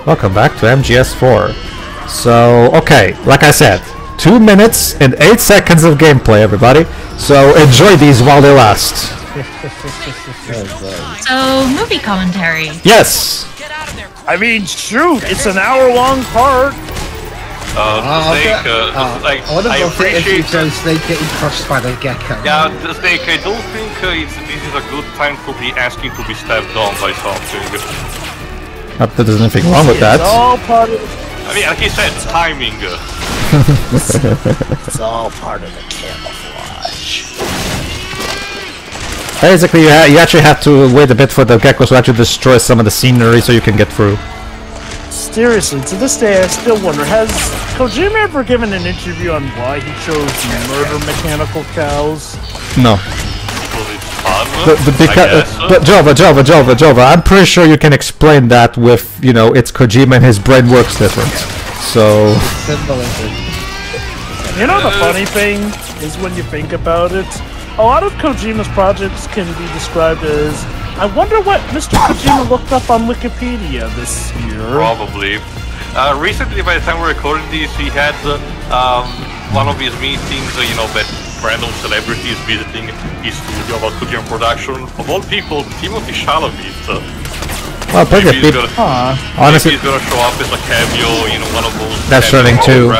Welcome back to MGS4. So, okay, like I said, 2 minutes and 8 seconds of gameplay, everybody. So enjoy these while they last. So, movie commentary. Yes! I mean, shoot, it's an hour-long part. Snake, like, I appreciate Snake getting crushed by the gecko. Yeah, Snake, I don't think this is a good time to be asking to be stepped on by something. Not that there's anything wrong with that. It's all part of I mean, like he said, timing. It's all part of the camouflage. Basically, you actually have to wait a bit for the geckos to actually destroy some of the scenery so you can get through. Seriously, to this day, I still wonder, has Kojima ever given an interview on why he chose murder mechanical cows? No. But Jova, I'm pretty sure you can explain that with, you know, it's Kojima and his brain works different. So... You know the funny thing is when you think about it, a lot of Kojima's projects can be described as, I wonder what Mr. Kojima looked up on Wikipedia this year. Probably. Recently, by the time we're recording this, he had one of his meetings, you know, that random celebrities visiting his studio about Kojima production. Of all people, Timothy Chalamet. Well, plenty of people. Honestly, he's gonna show up as a cameo, you know, one of those. That's Stranding 2.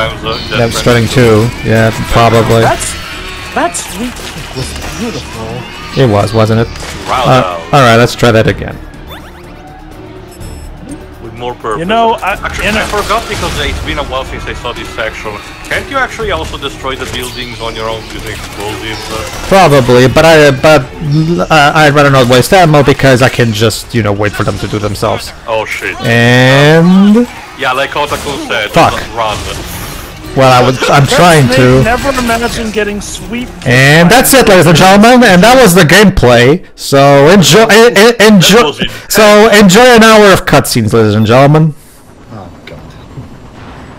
That's Stranding 2. Yeah, probably. That sweet cake was beautiful. It was, wasn't it? Alright, let's try that again. With more purpose. You know, I forgot because it's been a while since I saw this section. Can't you actually also destroy the buildings on your own using explosives? Probably, but I'd rather not waste ammo because I can just, you know, wait for them to do themselves. Oh shit. And... Yeah, like Otako said, fuck. Run. Well, I'm trying to. Never imagine getting sweet. And that's it, ladies and gentlemen. And that was the gameplay. So enjoy an hour of cutscenes, ladies and gentlemen. Oh god.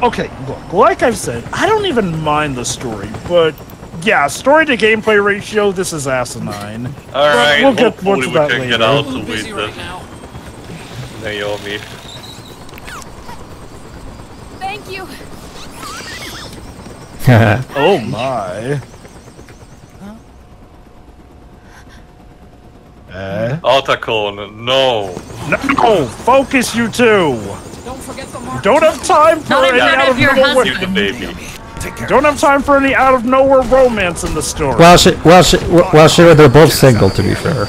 Okay, look, like I've said, I don't even mind the story, but yeah, story to gameplay ratio, this is asinine. Alright, we'll get more hopefully to we that can later. get out with Naomi. Thank you. Oh my. Otacon, no. No! Focus, you two! Don't forget the mark. Don't have time for any out of nowhere. Give the baby. Don't have time for any out of nowhere romance in the story. They're both single, to be fair.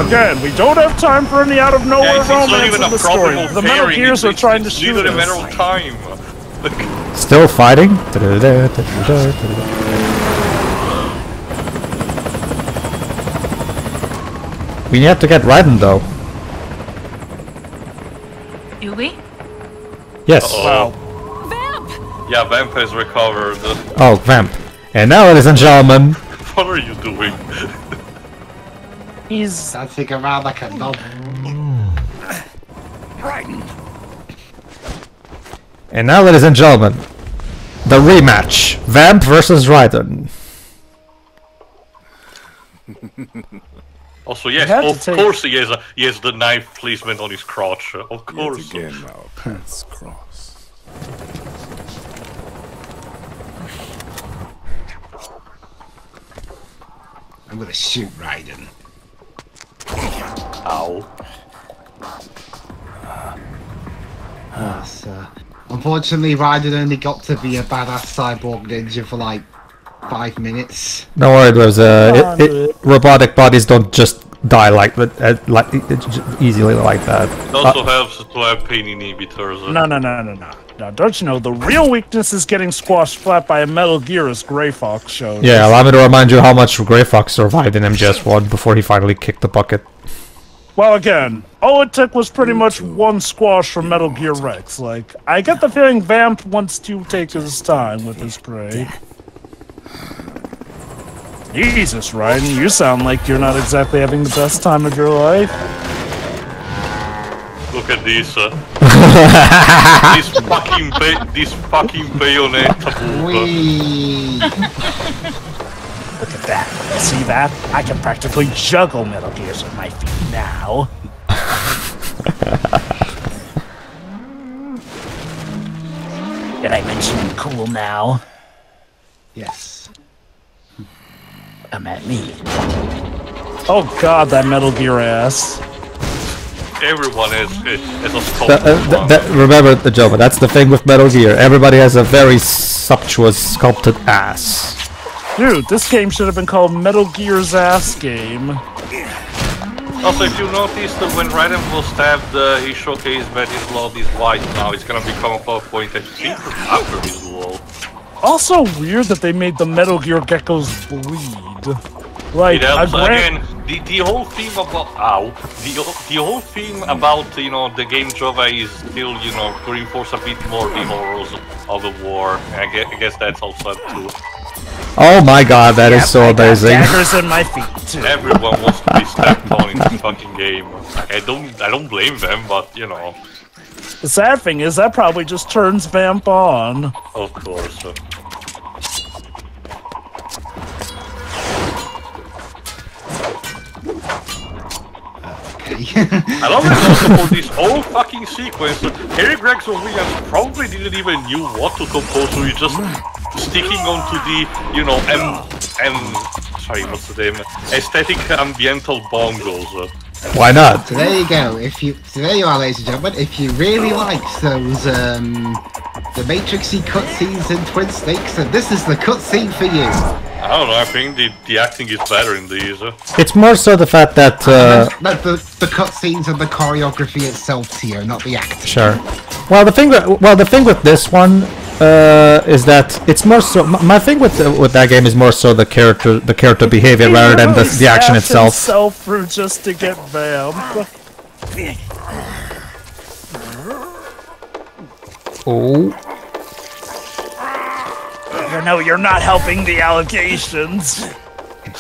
Again, we don't have time for any out of nowhere romance in the story. The Metal Gears are trying to shoot a matter of us. time. Still fighting? We have to get Raiden, though. Do we? Yes. Wow. Yeah, Vamp has recovered. Oh, Vamp. And now, ladies and gentlemen... What are you doing? He's... dancing around like a knob. And now, ladies and gentlemen, the rematch. Vamp versus Raiden. Also, yes, of course he has the knife placement on his crotch. Of course. Yet again, our paths cross. I'm gonna shoot Raiden. Ow. Unfortunately, Raiden only got to be a badass cyborg ninja for like 5 minutes. Don't worry, robotic bodies don't just die like easily like that. It also helps to have pain inhibitors. No, don't you know, the real weakness is getting squashed flat by a Metal Gear, as Grey Fox showed. Yeah, allow me to remind you how much Grey Fox survived in MGS1 before he finally kicked the bucket. Well, again, all it took was pretty much one squash from Metal Gear Rex. Like, I get the feeling Vamp wants to take his time with his prey. Jesus, Raiden, you sound like you're not exactly having the best time of your life. Look at this. this fucking bayonetta. Look at that. See that? I can practically juggle Metal Gears with my feet now. Did I mention I'm cool now? Yes. Come at me. Oh god, that Metal Gear ass. Everyone is a sculpted remember the joke, that's the thing with Metal Gear. Everybody has a very sumptuous sculpted ass. Dude, this game should have been called Metal Gear's Ass Game. Also, if you noticed that when Raiden was stabbed, he showcased that his blood is white now. It's gonna become a PowerPoint I think after his blow. Also weird that they made the Metal Gear geckos bleed. Like, again, the whole theme about the whole theme about the game Java is still to reinforce a bit more the horrors of the war. I guess that's also too. Oh my god, that is so amazing. Daggers in my feet too. Everyone wants to be stepped on in this fucking game. I don't blame them, but The sad thing is that probably just turns Vamp on. Of course. I love it also for this whole fucking sequence. Harry Gregson Williams probably didn't even knew what to compose, so he's just sticking onto the, sorry, what's the name? Aesthetic ambiental bongos. Why not? So there you go. So there you are, ladies and gentlemen. If you really like those the Matrixy cutscenes in Twin Snakes, then this is the cutscene for you. I don't know. I think the acting is better in these. It's more so the fact that the cutscenes and the choreography itself here, not the acting. Sure. Well, the thing with this one is that it's more so. My thing with that game is more so the character behavior rather than the action itself. Through just to get Vamp. Oh. No, you're not helping the allegations.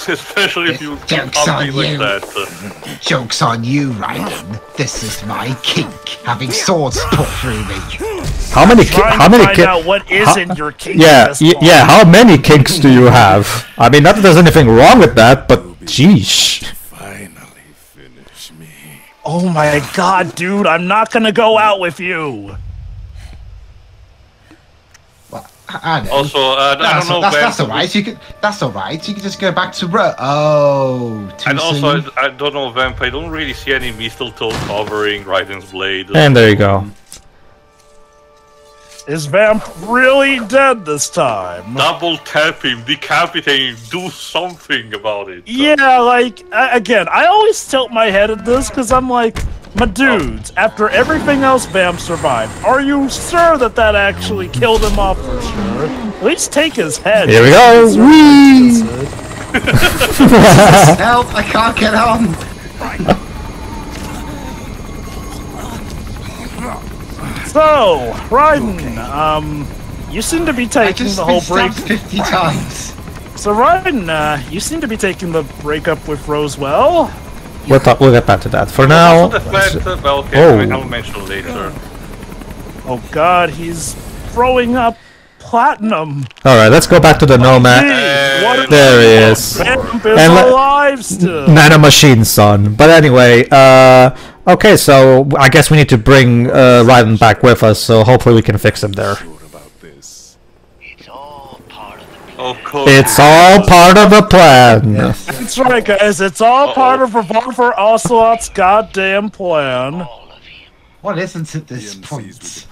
Especially if you do something like that. Joke's on you, Raiden. This is my kink, having swords put through me. How many what is in your kink? Yeah. How many kinks do you have? I mean, not that there's anything wrong with that, but sheesh. Finally finish me. Oh my god, dude! I'm not gonna go out with you. I know. Also, I don't know. That's alright. That's alright. You can just go back to and also, soon. I don't know, Vamp. I don't really see any mistletoe covering Raiden's blade. And there you go. Is Vamp really dead this time? Double tap him, decapitate him, do something about it. Yeah, like again, I always tilt my head at this because I'm like, my dudes, after everything else Vamp survived, are you sure that actually killed him off for sure? At least take his head. Here we go! Whee! Help! I can't get on! So, Raiden, you seem to be taking the whole break. 50 times. So, Raiden, you seem to be taking the breakup with Rosewell. We'll get back to that. For now... I'll mention later. Oh god, he's throwing up platinum. Alright, let's go back to the Nomad. There he is. Vamp is alive still. Nanomachine son. But anyway, okay, so I guess we need to bring Raiden back with us, so hopefully we can fix him there. It's all part of the plan. That's right, guys. It's all part of Revolver Ocelot's goddamn plan. What isn't at this point?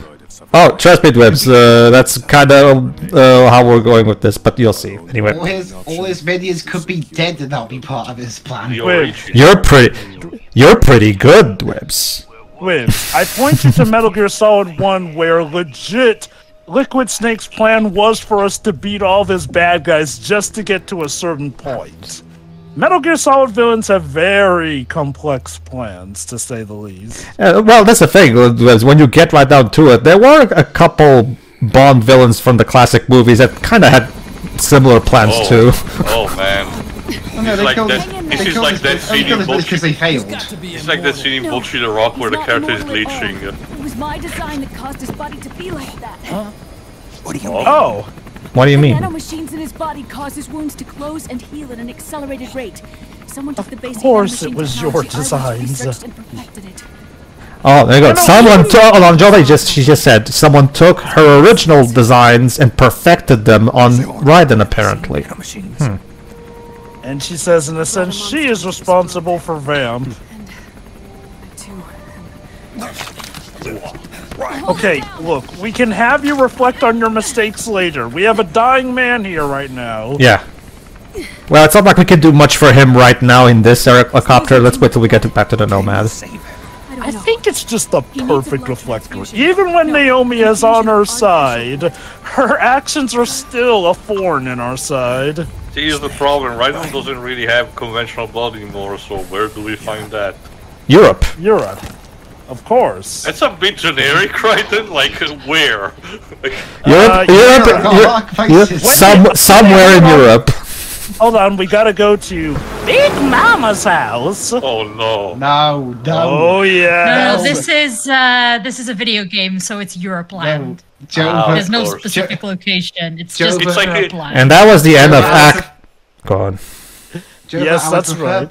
Oh, trust me, Dwibs. That's kind of how we're going with this, but you'll see. Anyway, all his minions could be dead, and that'll be part of his plan. You're pretty good, Dwibs. Dwibs, I point you to Metal Gear Solid 1, where legit Liquid Snake's plan was for us to beat all of his bad guys just to get to a certain point. Metal Gear Solid villains have very complex plans, to say the least. Well, that's the thing. When you get right down to it, there were a couple Bond villains from the classic movies that kind of had similar plans too. Oh man. It's like that scene in Bullshit the Rock where the character is glitching. It was my design that caused his body to be like that. Huh? What do you mean? Oh! What do you mean? Nanomachines in his body cause his wounds to close and heal at an accelerated rate. Someone took the basic of course it was your designs. Oh, there you go. You know, Someone took. Hold on, Jolie. She just said someone took her original designs and perfected them on Raiden, apparently. And she says, in a sense, she is responsible for Vamp. Okay, look, we can have you reflect on your mistakes later. We have a dying man here right now. Yeah. Well, it's not like we can do much for him right now in this helicopter. Let's wait till we get back to the Nomad. I think it's just the perfect reflector. Even when Naomi is on her side, her actions are still a thorn in our side. See, is the problem. Raiden doesn't really have conventional blood anymore, so where do we find that? Europe. Europe. Of course. That's a bit generic, Raiden. Like, where? Somewhere in Europe. Hold on, we gotta go to Big Mama's house. Oh no. No, no. Oh yeah. No, this is a video game, so it's Europe land. There's no specific location. It's just Europe land. And that was the end of Act. Go on. Yes, that's right.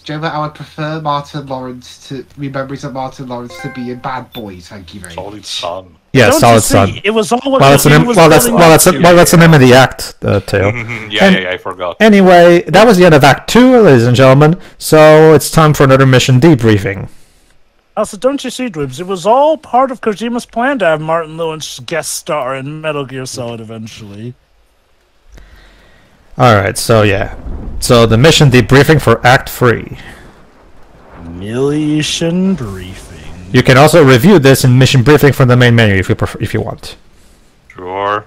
Joe, I would prefer Martin Lawrence Memories of Martin Lawrence to be a bad boy. Thank you very much. Solid Sun. Yeah, Solid Sun. It was all that's the name of the act, Tail. Yeah, I forgot. Anyway, that was the end of Act 2, ladies and gentlemen. So it's time for another mission debriefing. Also, don't you see, Dribs? It was all part of Kojima's plan to have Martin Lawrence guest star in Metal Gear Solid eventually. Alright, so yeah. So the mission debriefing for Act 3. Mission briefing. You can also review this in mission briefing from the main menu if you want. Sure.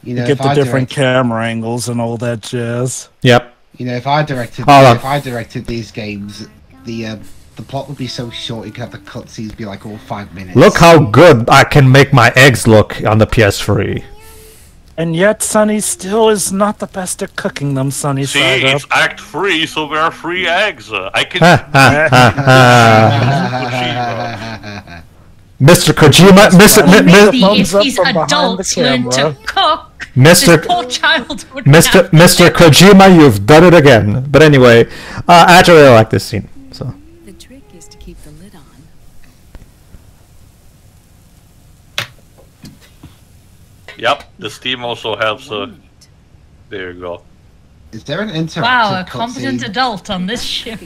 You know, get the different camera angles and all that jazz. Yep. You know, if I directed these games, the plot would be so short. You could have the cutscenes be like all 5 minutes. Look how good I can make my eggs look on the PS3. And yet, Sunny still is not the best at cooking them, Sunny. See, it's Act 3, so there are 3 eggs. I can... Mr. Kojima... If these adults learn to cook, this poor child would Mr. Kojima, you've done it again. But anyway, I actually really like this scene. So. The trick is to keep the lid on. Yep, the Steam also helps. There you go. Is there an interactive Wow, a competent adult on this ship.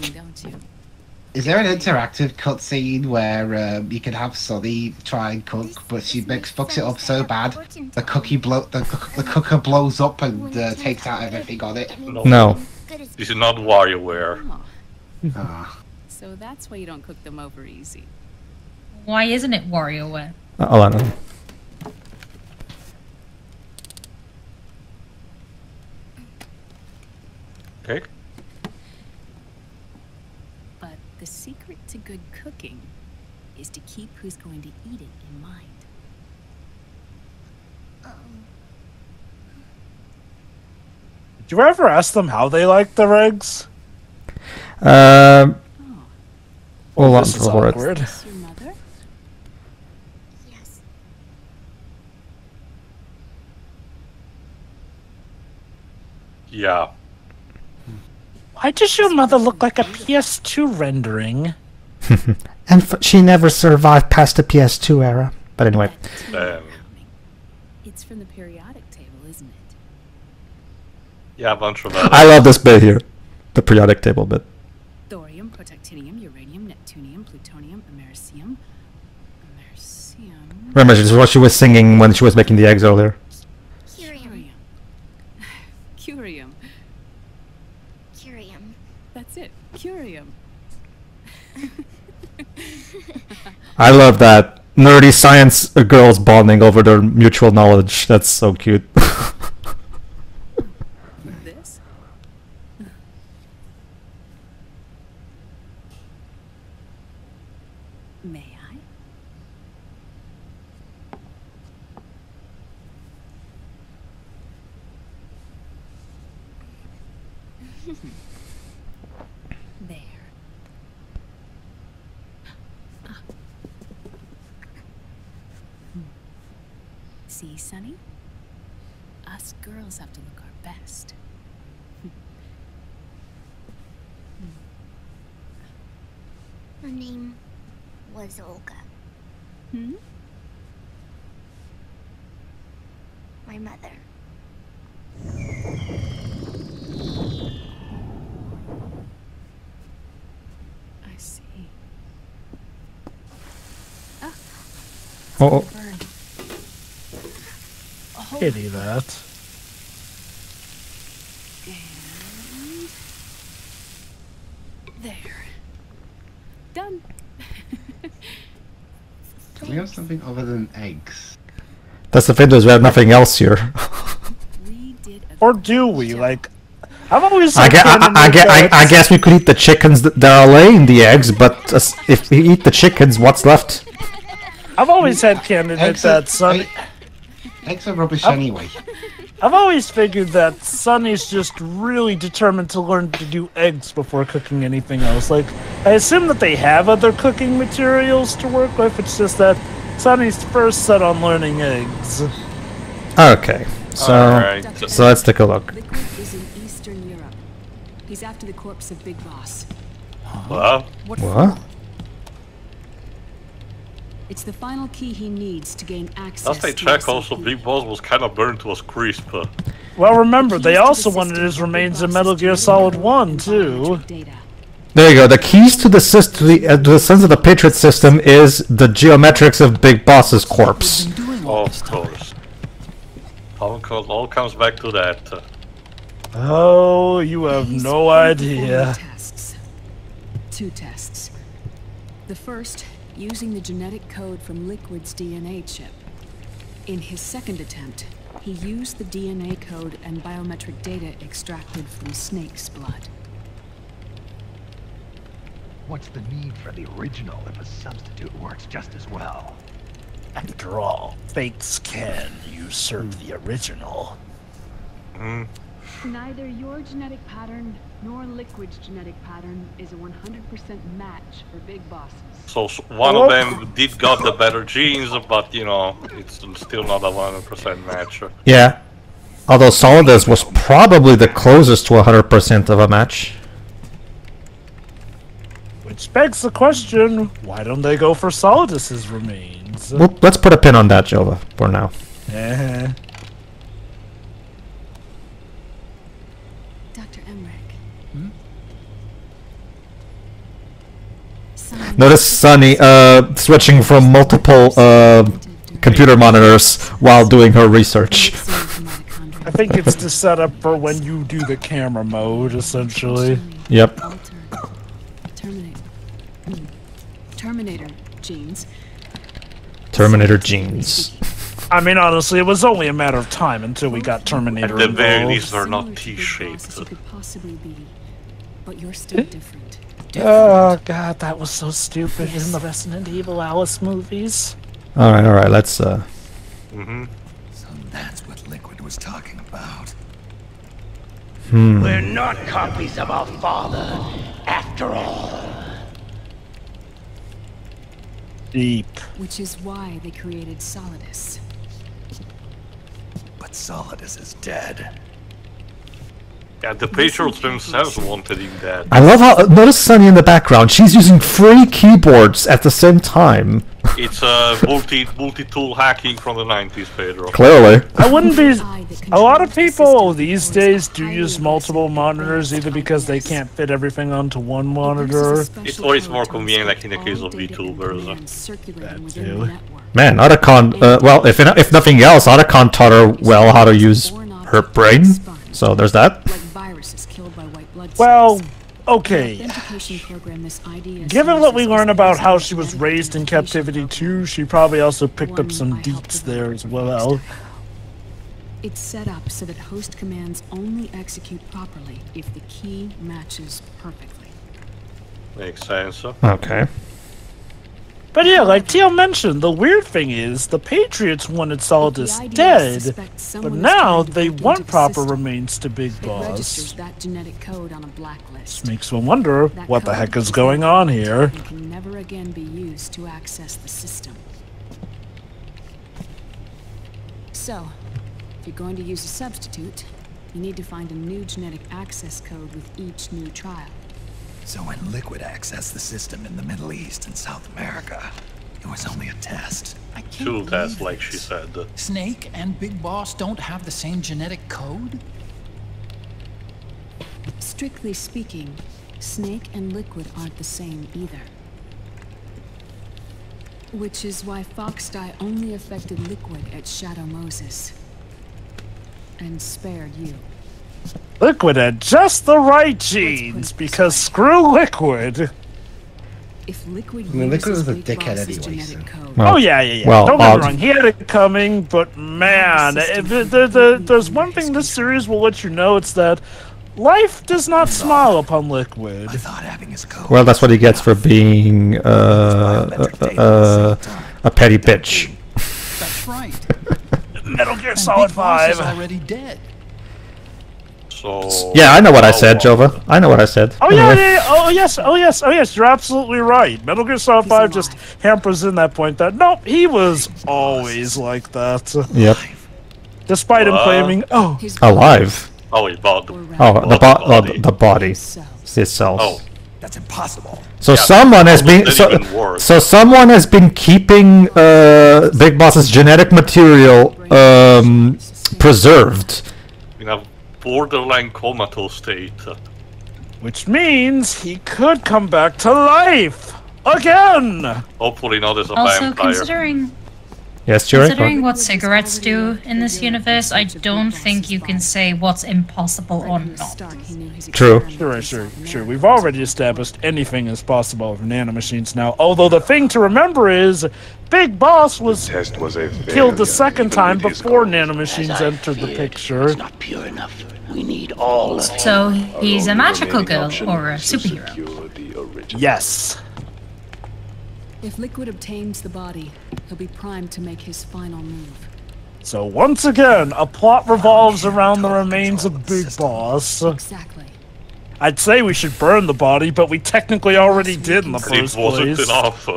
Is there an interactive cutscene where you can have Sunny try and cook, but she fucks it up so bad the cooker blows up and takes out everything on it? No. This is not WarioWare. So that's why you don't cook them over easy. Why isn't it WarioWare? Hold on. Okay. But the secret to good cooking is to keep who's going to eat it in mind. Did you ever ask them how they like their eggs? Hold on This is for it. awkward. Is your mother? Yes. Yeah. Why does your mother look like a PS2 rendering? And she never survived past the PS2 era. But anyway. It's from the periodic table, isn't it? Yeah, a bunch of that. I love this bit here. The periodic table bit. Thorium, protactinium, uranium, neptunium, plutonium, americium. Remember, this is what she was singing when she was making the eggs earlier. Curium. Curium. Curium. That's it. Curium. I love that. Nerdy science girls bonding over their mutual knowledge. That's so cute. This? May I? There. See, Sonny? Us girls have to look our best. Her name was Olga. Hmm? My mother. I see. Oh. Pity that. And there. Done. Do we have something other than eggs? That's the thing, is we have nothing else here. Or do we? Like, I've always I guess we could eat the chickens that are laying the eggs, but if we eat the chickens, what's left? I've always had candidates that Sunny. Eggs are rubbish anyway. I've always figured that Sunny's just really determined to learn to do eggs before cooking anything else. Like, I assume that they have other cooking materials to work with. It's just that Sunny's first set on learning eggs. Okay, so let's take a look. Liquid is in Eastern Europe. He's after the corpse of Big Boss. What? What? It's the final key he needs to gain access. Last I checked, also Big Boss was kind of burned to a crisp. Well, remember, they also wanted his remains in Metal Gear Solid 1, too. There you go. The keys to the sense of the Patriot system is the geometrics of Big Boss's corpse. Of course. All comes back to that. Oh, you have no idea. Two tests. The first, using the genetic code from Liquid's DNA chip. In his second attempt, he used the DNA code and biometric data extracted from Snake's blood. What's the need for the original if a substitute works just as well? After all, fakes can usurp the original. Neither your genetic pattern nor Liquid's genetic pattern is a 100% match for Big Bosses. So one of them did got the better genes, but you know, it's still not a 100% match. Yeah. Although Solidus was probably the closest to 100% of a match. Which begs the question, why don't they go for Solidus's remains? Well, let's put a pin on that, Jova, for now. Dr. Emmerich. Notice Sunny switching from multiple computer monitors while doing her research. I think it's to set up for when you do the camera mode, essentially. Yep. Terminator genes. Terminator genes. I mean, honestly, it was only a matter of time until we got Terminator At the very involved. least, they're not T-shaped. But you're still different. Oh god, that was so stupid in the Resident Evil Alice movies. Alright, let's So that's what Liquid was talking about. We're not copies of our father, after all. Deep. Which is why they created Solidus. But Solidus is dead. Yeah, the Patriots themselves wanted him dead. I love how notice Sunny in the background. She's using 3 keyboards at the same time. It's multi-tool hacking from the 90s, Pedro. Clearly. I wouldn't be. A lot of people these days do use multiple monitors either because they can't fit everything onto one monitor. It's always more convenient, like in the case of VTubers. That too. Man, Otacon, well, if nothing else, Otacon taught her well how to use her brain. So there's that. Well, okay. Given what we learn about how she was raised in captivity too, she probably also picked up some deets there as well. It's set up so that host commands only execute properly if the key matches perfectly. Makes sense. Okay. But yeah, like Teal mentioned, the weird thing is the Patriots wanted Solidus dead, but now they want proper remains to Big Boss. That genetic code on a blacklist. This makes one wonder what the heck is going on here. And can never again be used to access the system. So, if you're going to use a substitute, you need to find a new genetic access code with each new trial. So when Liquid accessed the system in the Middle East and South America, it was only a test. I can't Tool test, believe like this. she said. Snake and Big Boss don't have the same genetic code? Strictly speaking, Snake and Liquid aren't the same either. Which is why Foxdie only affected Liquid at Shadow Moses. And spared you. Liquid had just the right genes, because screw Liquid. If Liquid Liquid was a dickhead anyway, so. Well, oh yeah. Well, don't get me wrong, he had it coming, but man, there's one thing this series will let you know, it's that life does not smile upon Liquid. Well, that's what he gets for being a petty bitch. That's right. Metal Gear Solid 5 is already dead. So yeah, I know what I said, Jova. I know what I said. Oh yeah. Oh yes. You're absolutely right. Metal Gear Solid 5 just hampers in that point that nope, he was always like that. Yep. Despite him claiming, alive. Oh, he bought the body itself. Oh, that's impossible. So someone has been so someone has been keeping Big Boss's genetic material preserved. In a borderline comatose state. Which means he could come back to life again. Hopefully not as a Also, vampire. considering what cigarettes do in this universe, I don't think you can say what's impossible or not. True. Sure. We've already established anything is possible with nanomachines now. Although the thing to remember is, Big Boss was killed the second time before nanomachines entered the picture. It's not pure enough. We need all of it. So he's a magical girl or a superhero. Yes. If Liquid obtains the body, he'll be primed to make his final move. So once again, a plot revolves around the remains of Big Boss. Exactly. I'd say we should burn the body, but we technically already did in the first place. It wasn't enough.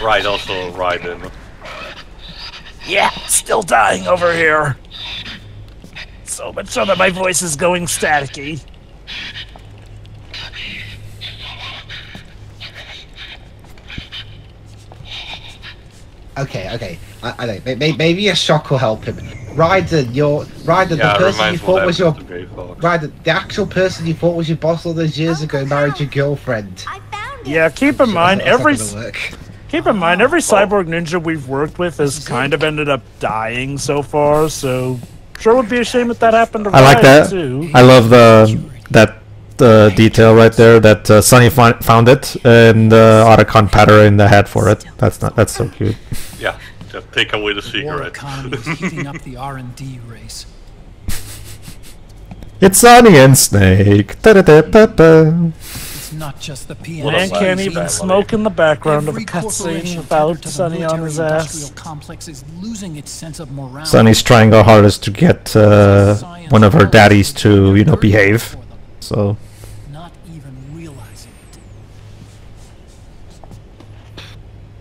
Right, also Raiden. Yeah, still dying over here. So much so that my voice is going staticky. Okay. I know. Maybe a shock will help him. Raiden, the person you thought was your Raiden, the actual person you thought was your boss all those years ago married your girlfriend. Yeah, keep in mind every cyborg ninja we've worked with has kind of ended up dying so far. So sure would be a shame if that happened to Raiden, I like that. too. I love that detail right there. That Sonny found it and Otacon pat her in the head for it. That's so cute. Yeah, just take away the War cigarette. economy is heating up the R&D race. It's Sonny and Snake. Da-da-da-ba-ba. It's not just the PNC. Man can't even smoke in the background of a cutscene without Sonny on his ass. Complex is losing its sense of morality. Sonny's trying her hardest to get one of her daddies to, behave. So. Not even realizing it.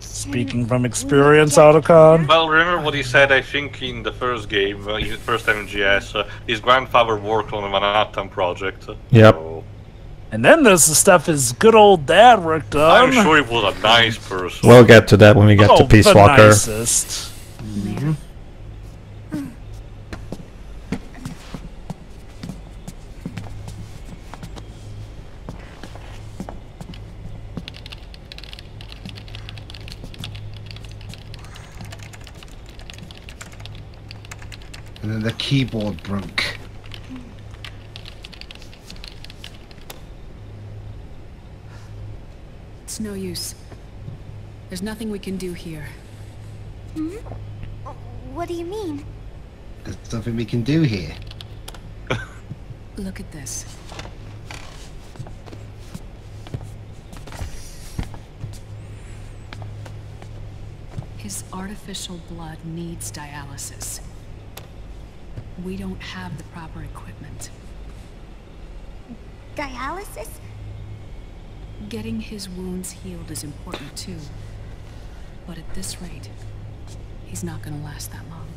Speaking from experience, Otacon. Well, remember what he said, I think, in the first game, first MGS. His grandfather worked on a Manhattan project. Yep. So And then there's the stuff his good old dad worked on. I'm sure he was a nice person. We'll get to that when we get to Peace the Walker. Nicest. Mm-hmm. And then the keyboard broke. It's no use. There's nothing we can do here. Hmm? What do you mean? There's something we can do here. Look at this. His artificial blood needs dialysis. We don't have the proper equipment. Dialysis? Getting his wounds healed is important too. But at this rate, he's not gonna last that long.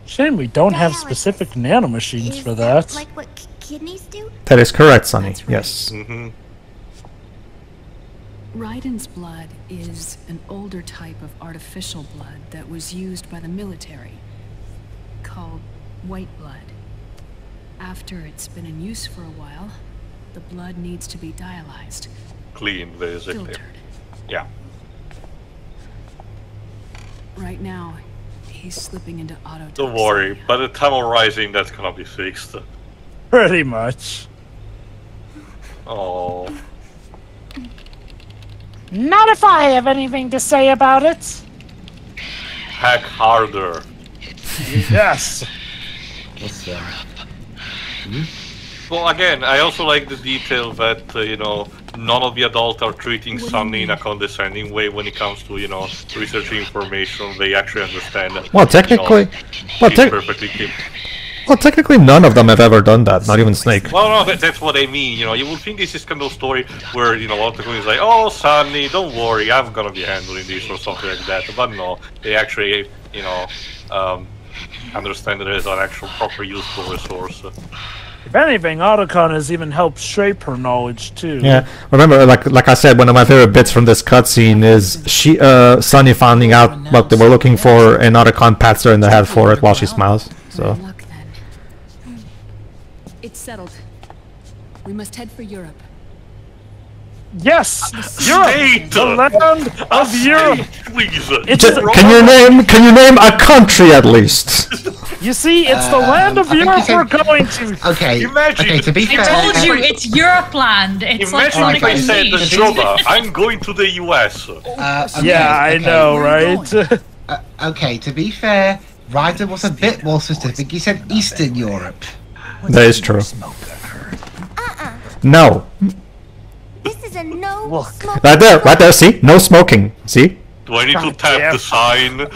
Shame we don't have specific nanomachines for that. Like what kidneys do? That is correct, Sonny. Yes. Raiden's blood is an older type of artificial blood that was used by the military, called white blood. After it's been in use for a while, the blood needs to be dialyzed. Clean, basically. Filtered. Yeah. Right now, he's slipping into autotoxemia. Don't worry, by the time of Rising, that's gonna be fixed. Pretty much. Oh. Not if I have anything to say about it. Hack harder. Yes. What's that? Well, again, I also like the detail that, you know, none of the adults are treating Sunny in a condescending way when it comes to, you know, researching information. They actually understand that. Well, technically, technically, none of them have ever done that. Not even Snake. Well, no, that's what I mean. You know, you would think this is kind of story where, you know, a lot of the community is like, "Oh, Sunny, don't worry, I'm gonna be handling this" or something like that. But no, they actually, you know, understand that it is an actual proper useful resource. If anything, Otacon has even helped shape her knowledge too. Yeah, remember, like I said, one of my favorite bits from this cutscene is Sunny finding out what they were looking for, and Otacon pats her in the head for it while she smiles. So. It's settled. We must head for Europe. Yes, Europe, the land of Europe. Please, can you name a country at least? You see, it's the land of Europe we're going to. Okay, imagine. Okay, to be fair, I told you, it's Europe land. It's imagine like if I said, Jova, I'm going to the US. Yeah, I know, right? Okay, to be fair, Ryder was a bit more specific. He said Eastern Europe. That is true. No. This is a no smoking. Right there, see? No smoking, see? Do I need to tap the sign?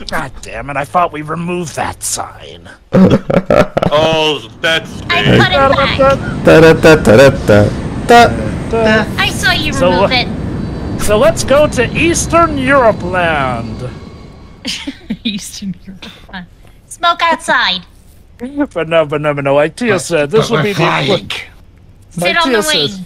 God damn it, I thought we removed that sign. Oh, that's big. I saw you remove it. So let's go to Eastern Europe land. Eastern Europe land. Smoke outside. But no, like Tia said, this will be the... Sit on the wing.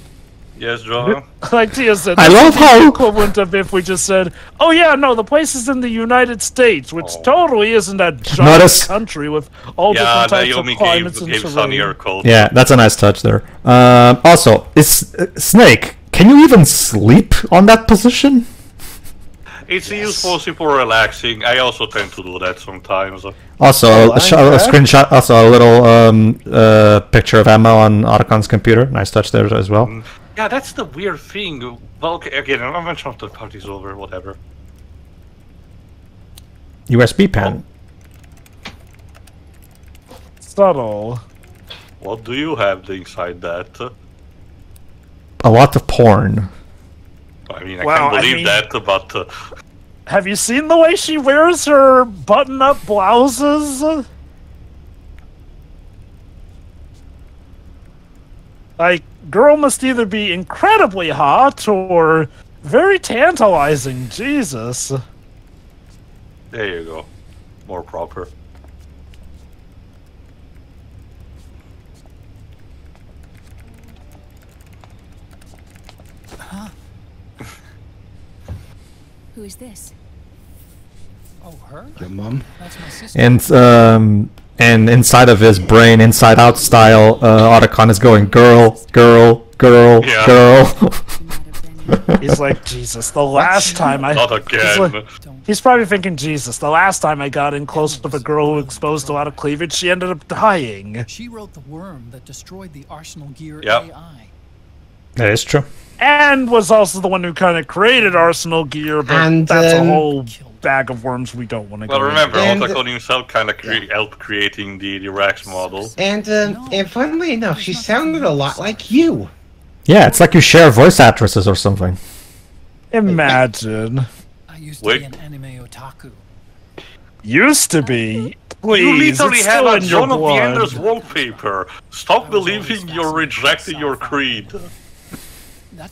Yes, John? Like Tia said, I love how the equivalent of if we just said, oh yeah, no, the place is in the United States, which totally isn't a giant country with all different types of climates and terrain. Yeah, that's a nice touch there. Also, Snake, can you even sleep on that position? It's useful for relaxing. I also tend to do that sometimes. Also, a screenshot, also a little picture of Emma on Otacon's computer. Nice touch there as well. Yeah, that's the weird thing. Well, okay, again, I'm not sure if the party's over, whatever. USB pen. Subtle. What do you have inside that? A lot of porn. I mean, I can't believe that, but... Have you seen the way she wears her button-up blouses? Like, girl must either be incredibly hot or very tantalizing. Jesus. There you go. More proper. Who is this? Oh, her? Your mom. That's my sister. And inside of his brain, inside out style, Otacon is going girl. He's like, Jesus, the last time I... Not again. He's probably thinking, Jesus, the last time I got in close with a girl who exposed a lot of cleavage, she ended up dying. She wrote the worm that destroyed the Arsenal Gear Yep. AI. That is true. And was also the one who kind of created Arsenal Gear, but that's a whole bag of worms we don't want to go into. Well, remember, Otacon himself kind of helped creating the Rex model. And funnily enough, she sounded a lot like you. Yeah, it's like you share voice actresses or something. Imagine. I used to be an anime otaku. Used to be? Please, you literally it's have still a in your John of the blood. Enders wallpaper. Stop believing you're rejecting your creed.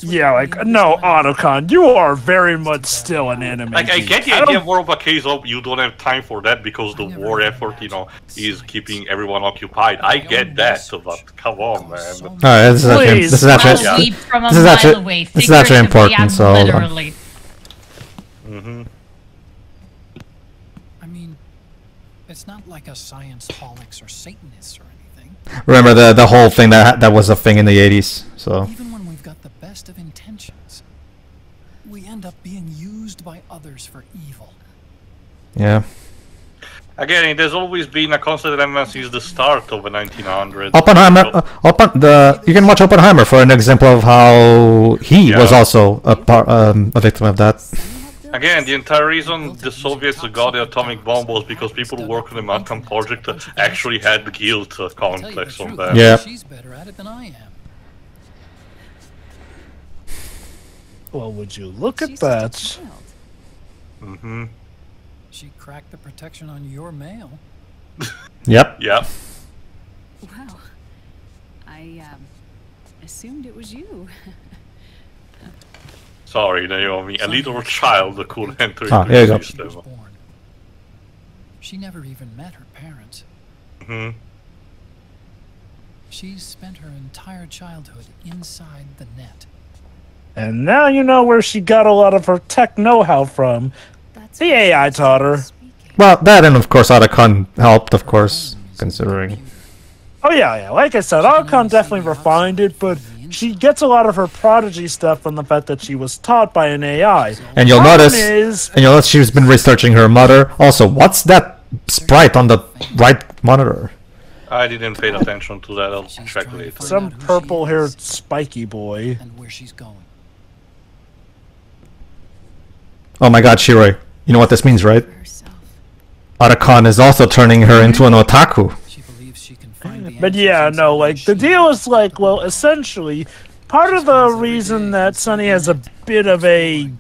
Yeah, like, no, Otacon, you are very much still an enemy. Like, I get the idea more of a case of you don't have time for that because the war effort, you know, is keeping everyone occupied. I get that, but come on, man. Alright, this is actually important, so... Literally. I mean, it's not like a science-holics or Satanists or anything. Remember the whole thing that was a thing in the 80s, so... Even when we've got the best of intentions, we end up being used by others for evil. Yeah. Again, there's always been a constant dilemma since the start of the 1900s. Oppenheimer, you can watch Oppenheimer for an example of how he was also a victim of that. Again, the entire reason the Soviets got the atomic bomb was because people who worked on the Manhattan Project actually had the guilt complex on that. Yeah. She's better at it than I am. Well, would you look at that? She cracked the protection on your mail. Yep. Yep. Well, I assumed it was you. Sorry, Naomi, a little child could enter into the system. She never even met her parents. She's spent her entire childhood inside the net. And now you know where she got a lot of her tech know-how from. The AI taught her. Well, that and of course Otacon helped, of course, considering. Oh yeah, like I said, Otacon definitely refined it, but she gets a lot of her prodigy stuff from the fact that she was taught by an AI. And you'll notice she's been researching her mother. Also, what's that sprite on the right monitor? I didn't pay attention to that. I'll check later. Some purple-haired spiky boy. And where she's going. Oh my god, Shiroi. You know what this means, right? Otacon is also turning her into an otaku. But yeah, no, like, the deal is like, well, essentially, part of the reason that Sunny has a bit of a,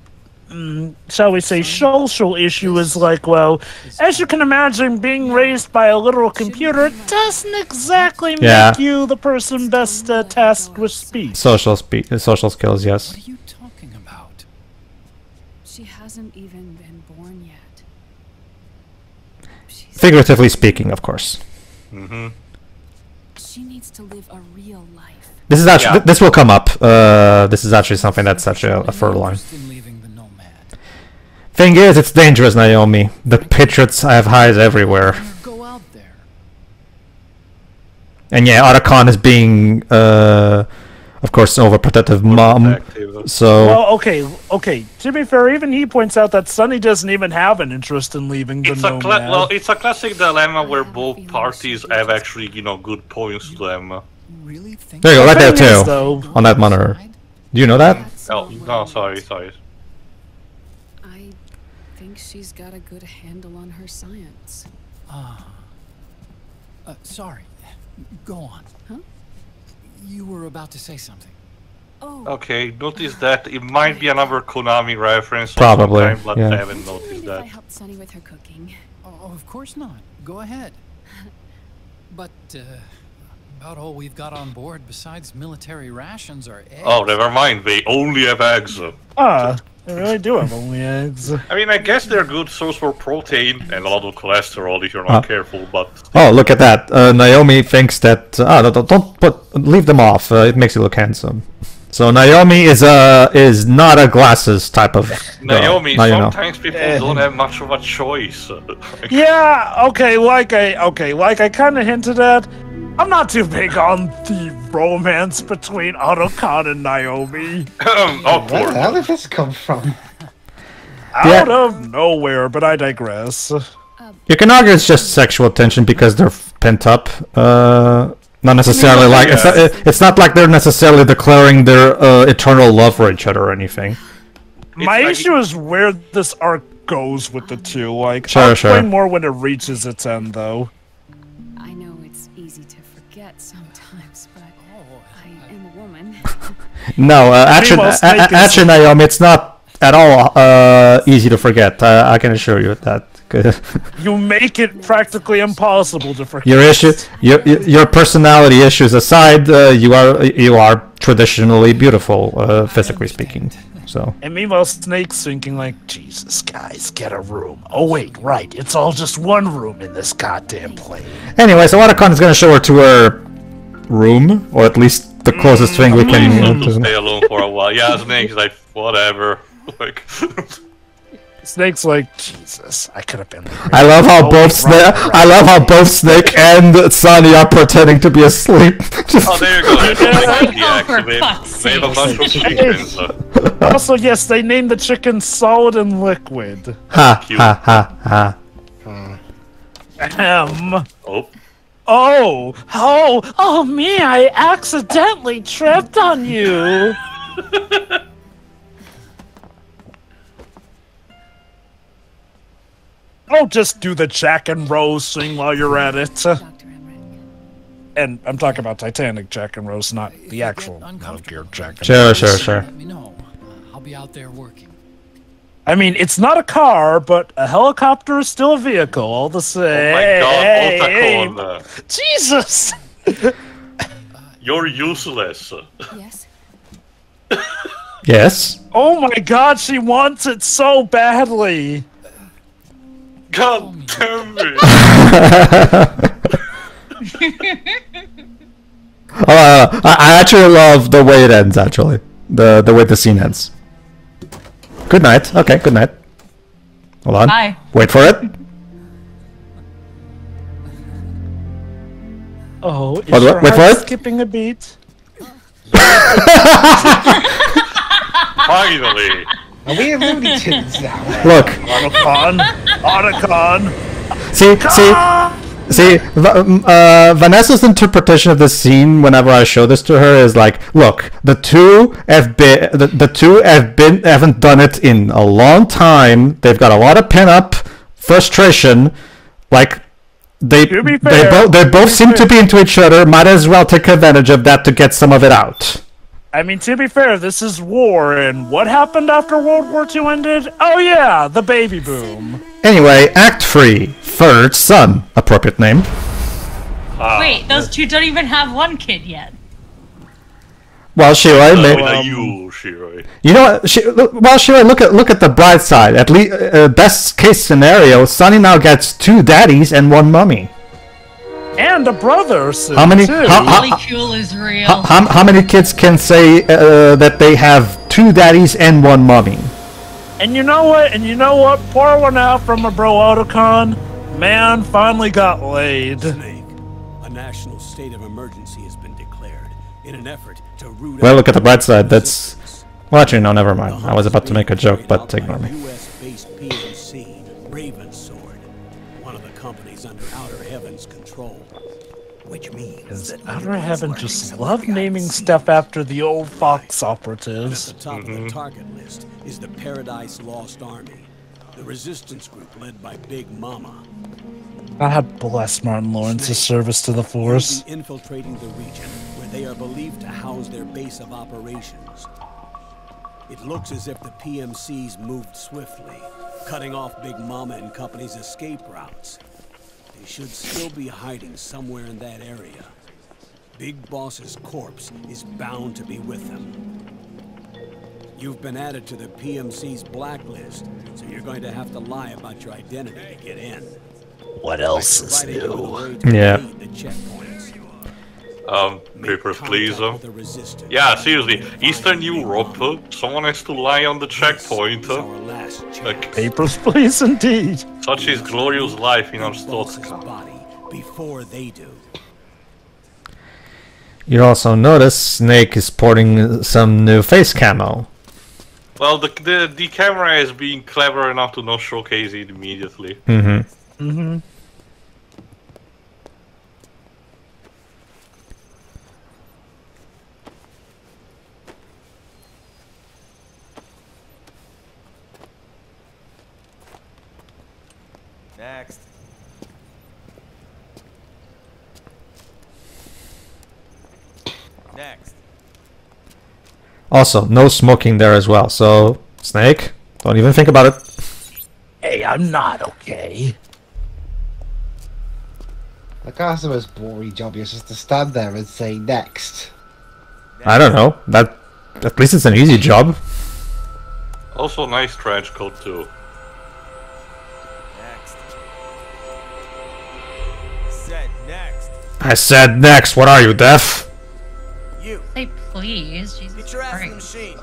shall we say, social issue is like, well, as you can imagine, being raised by a literal computer doesn't exactly make you the person best tasked with speech. Social skills, yes. What are you talking about? She hasn't even been born yet. Figuratively speaking, of course. She needs to live a real life. This is actually this will come up. This is actually something that's such a fertile line. Thing is, it's dangerous, Naomi. The Patriots have hides everywhere. Go out there. And yeah, Otacon is being, of course, an overprotective mom. So well, okay. To be fair, even he points out that Sunny doesn't even have an interest in leaving the Nomad. Well, it's a classic dilemma where both parties have actually, you know, good points to them. There you go, right there too, on that monitor. Do you know that? Oh, no, sorry. I think she's got a good handle on her science. Sorry. Go on. Huh? You were about to say something. Oh. Okay, notice that it might be another Konami reference. Probably, sometime, but yeah. I haven't noticed that. I helped Sunny with her cooking. Oh, of course not. Go ahead. But, about all we've got on board besides military rations are eggs. Oh, never mind. They only have eggs. They really do have only eggs. I mean, I guess they're a good source for protein and a lot of cholesterol if you're not careful, but... Oh, look at that. Naomi thinks that... leave them off. It makes you look handsome. So Naomi is not a glasses type of girl. Naomi, sometimes people don't have much of a choice. Yeah, like I kind of hinted at, I'm not too big on the romance between Otacon and Naomi. Where the hell did this come from? Out of nowhere, but I digress. You can argue it's just sexual tension because they're pent up. Not necessarily it's not like they're necessarily declaring their eternal love for each other or anything. My issue is where this arc goes with the two. Like, I'll explain more when it reaches its end, though. I know it's easy to forget sometimes, but I am a woman. No, actually, Naomi, it's not at all easy to forget. I can assure you that. You make it practically impossible to forget. Your personality issues aside, you are traditionally beautiful, physically speaking. So. And meanwhile, Snake's thinking like, Jesus, guys, get a room. Oh wait, right, it's all just one room in this goddamn plane. Anyway, so Otacon is gonna show her to her room, or at least the closest thing we can. To stay alone for a while. Yeah, Snake's like, whatever. Like. Snake's like, Jesus, I could have been there. I love how both Snake and Sunny are pretending to be asleep. Oh, there you go. They have a bunch of chickens. Also, yes, they named the chicken Solid and Liquid. Ha ha ha ha. Oh me, I accidentally tripped on you. Oh, just do the Jack and Rose thing while you're at it. And I'm talking about Titanic Jack and Rose, not the actual Metal Gear Jack and Rose. Sure. Let me know. I'll be out there working. I mean, it's not a car, but a helicopter is still a vehicle, all the same. Oh my god, Otacon. Jesus! You're useless. Yes? Yes? Oh my god, she wants it so badly! God damn it! I actually love the way it ends, actually. The way the scene ends. Good night. Okay, good night. Hold on. Bye. Wait for it. Oh, is Wait your for heart it. skipping a beat? Finally! Are we in Looney Tunes now? Look. Otacon! See, Vanessa's interpretation of this scene, whenever I show this to her, is like, look, the two haven't done it in a long time. They've got a lot of pin-up frustration. Like, they both seem to be into each other. Might as well take advantage of that to get some of it out. I mean, to be fair, this is war, and what happened after World War II ended? Oh yeah, the baby boom. Anyway, Act 3, Third Son, appropriate name. Wait, those two don't even have one kid yet. Well, Shiroi, you know what? Shiroi, look at the bright side. At least, best case scenario, Sonny now gets 2 daddies and 1 mummy. And a brother soon, how many? too. Molecule is real. How many kids can say that they have 2 daddies and 1 mummy? And you know what? Pour one out from a bro Otacon. Man finally got laid. Snake, a national state of emergency has been declared in an effort to root Well, look at the bright side. That's... Well, actually, no, never mind. I was about to make a joke, but ignore me. US-based PMC, Raven Sword, one of the companies under Outer Heaven's control. Which means that Outer Heaven just love naming stuff after the old Fox operatives. At the top of the target list is the Paradise Lost Army, the resistance group led by Big Mama. God bless Martin Lawrence's service to the Force. Infiltrating the region where they are believed to house their base of operations. It looks as if the PMCs moved swiftly, cutting off Big Mama and company's escape routes. They should still be hiding somewhere in that area. Big Boss's corpse is bound to be with them. You've been added to the PMC's blacklist, so you're going to have to lie about your identity to get in. What else is new? Yeah. Papers, please. Yeah, seriously, Eastern Europe, someone has to lie on the checkpoint. Like, papers, please, indeed. Such is glorious life in Arstotzka. Before they do. You also notice Snake is sporting some new face camo. Well, the camera is being clever enough to not showcase it immediately. Next. Next. Also, no smoking there as well, so Snake, don't even think about it. Hey, I'm not okay. Like, that's the most boring job. You're just to stand there and say next. I don't know. That at least it's an easy job. Also, nice trench coat too. Next. Said next. I said next. What are you, deaf? You. Say please, Jesus Get your ass in the Christ. machine.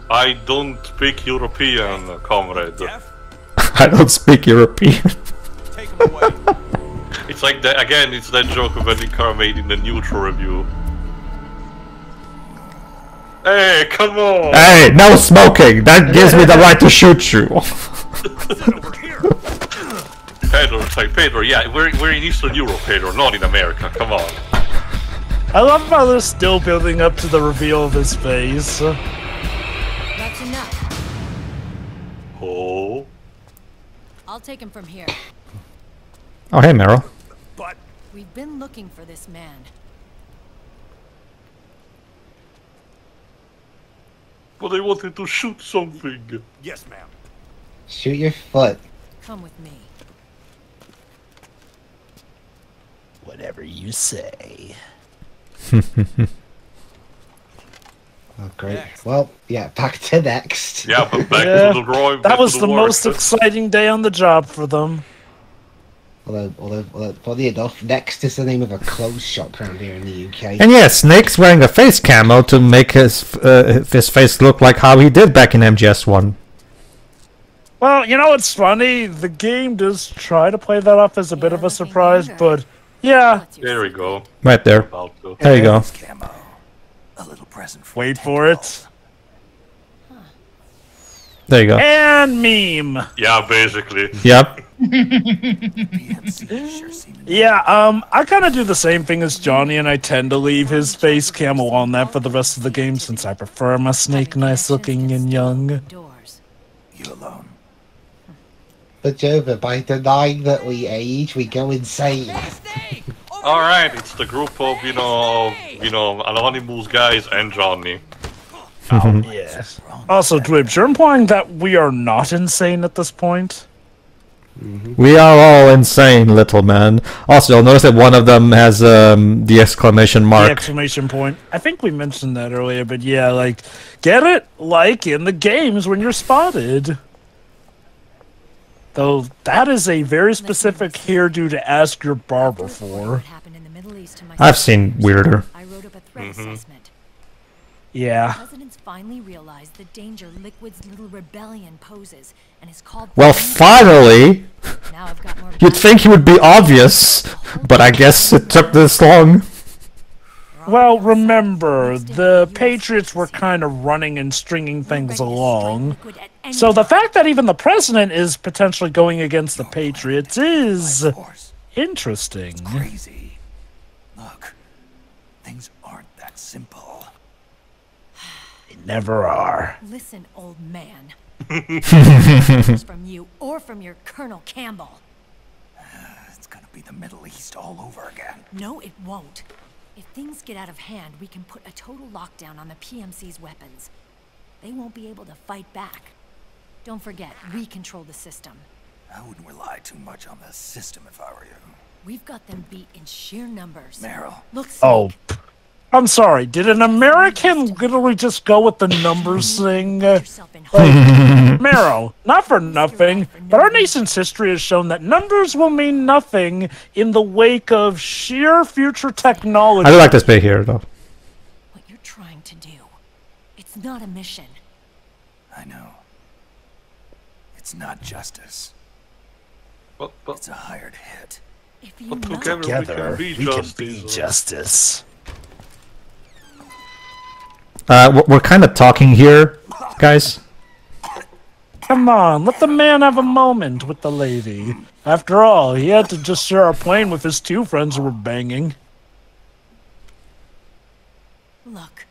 I don't speak European, comrade. I don't speak European. Take him away. It's like that again. It's that joke of Eddie Carr made in the neutral review. Hey, come on! Hey, no smoking. That gives me the right to shoot you. Pedro, it's like Pedro. Yeah, we're in Eastern Europe, Pedro, not in America. Come on. I love how they're still building up to the reveal of his face. That's enough. Oh. I'll take him from here. Oh, hey, Meryl. But we've been looking for this man. But they wanted to shoot something. Yes, ma'am. Shoot your foot. Come with me. Whatever you say. Oh, great. Next. Well, yeah, back to next. Yeah, but back to the drawing. That was the most exciting day on the job for them. Although, funny enough, next is the name of a clothes shop around here in the UK. And yeah, Snake's wearing a face camo to make his face look like how he did back in MGS1. Well, you know what's funny? The game does try to play that off as a bit of a surprise, but yeah. There we go. Right there. There you go. A little present for Wait for it. There you go. And meme. Yeah, basically. Yep. Yeah, I kind of do the same thing as Johnny, and I tend to leave his face camo on that for the rest of the game since I prefer my Snake nice looking and young. You alone. But Jova, by denying that we age, we go insane. All right, it's the group of anonymous guys and Johnny. Yes. Also, Dwibs, you're implying that we are not insane at this point? We are all insane, little man. Also, you'll notice that one of them has the exclamation mark. The exclamation point. I think we mentioned that earlier, but yeah, like, get it? Like in the games when you're spotted. Though, that is a very specific hairdo to ask your barber for. I've seen weirder. I wrote up a threat assessment. Yeah. Presidents finally realized the danger Liquid's little rebellion poses and is called. Well, finally! You'd think it would be obvious, but I guess it took this long. Well, remember, the Patriots were kind of running and stringing things along. So the fact that even the president is potentially going against the Patriots is interesting. Crazy. Look, things aren't that simple. They never are. Listen, old man. From you or from your Colonel Campbell. It's gonna be the Middle East all over again. No, it won't. If things get out of hand, we can put a total lockdown on the PMC's weapons. They won't be able to fight back. Don't forget, we control the system. I wouldn't rely too much on the system if I were you. We've got them beat in sheer numbers. Meryl. Look, Snake. Oh, I'm sorry. Did an American literally just go with the numbers thing? Like, Marrow, not for nothing, but our nation's history has shown that numbers will mean nothing in the wake of sheer future technology. I do like this bit here, though. What you're trying to do, it's not a mission. I know. It's not justice. But it's a hired hit. If you together, we can be justice. We're kind of talking here, guys. Come on, let the man have a moment with the lady. After all, he had to just share a plane with his two friends who were banging. Look,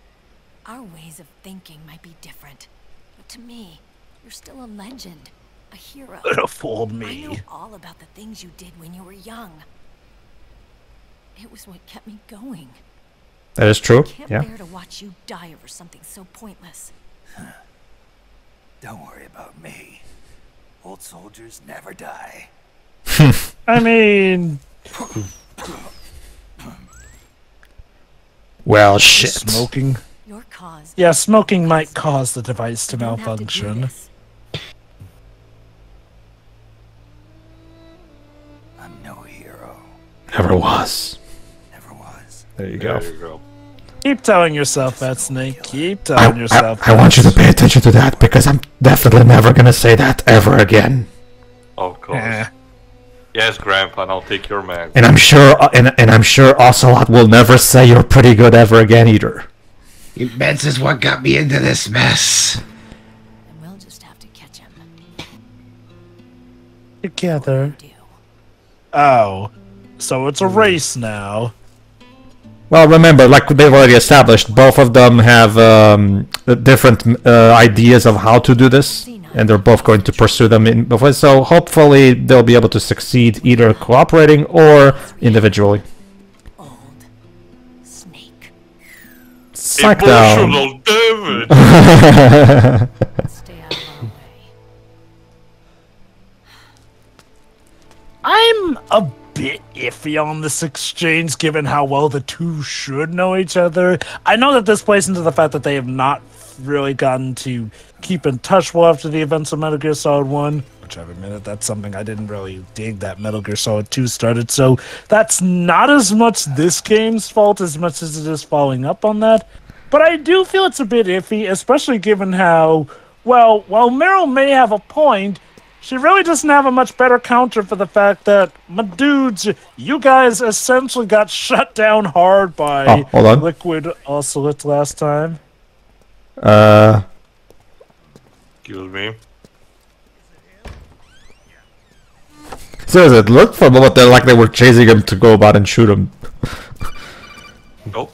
our ways of thinking might be different, but to me, you're still a legend, a hero. Could have fooled me. I know all about the things you did when you were young. It was what kept me going. That is true. I can't Yeah. bear to watch you die over something so pointless. Don't worry about me. Old soldiers never die. I mean... Well, shit. Smoking. Your cause. Yeah, smoking might cause the device to malfunction. I'm no hero. Never was. Never was. There you go. There you go. Keep telling yourself that, Snake. Keep telling yourself I want you to pay attention to that, because I'm definitely never gonna say that ever again. Of course. Yes, Grandpa, and I'll take your man. And I'm sure, and I'm sure Ocelot will never say you're pretty good ever again either. Your meds is what got me into this mess. And we'll just have to catch him. Together. Oh, so it's a race now. Well, remember, like they've already established, both of them have different ideas of how to do this, and they're both going to pursue them in both ways. So hopefully they'll be able to succeed either cooperating or individually. Old Snake. Psych down. Emotional damage. Stay out of our way. I'm a bit iffy on this exchange, given how well the two should know each other. I know that this plays into the fact that they have not really gotten to keep in touch well after the events of Metal Gear Solid 1, which I've admitted that's something I didn't really dig that Metal Gear Solid 2 started, so that's not as much this game's fault as much as it is following up on that. But I do feel it's a bit iffy, especially given how, well, while Meryl may have a point, she really doesn't have a much better counter for the fact that, my dudes, you guys essentially got shut down hard by Liquid Ocelot last time. Excuse me. Seriously, it looked for a moment like they were chasing him to go about and shoot him. Nope.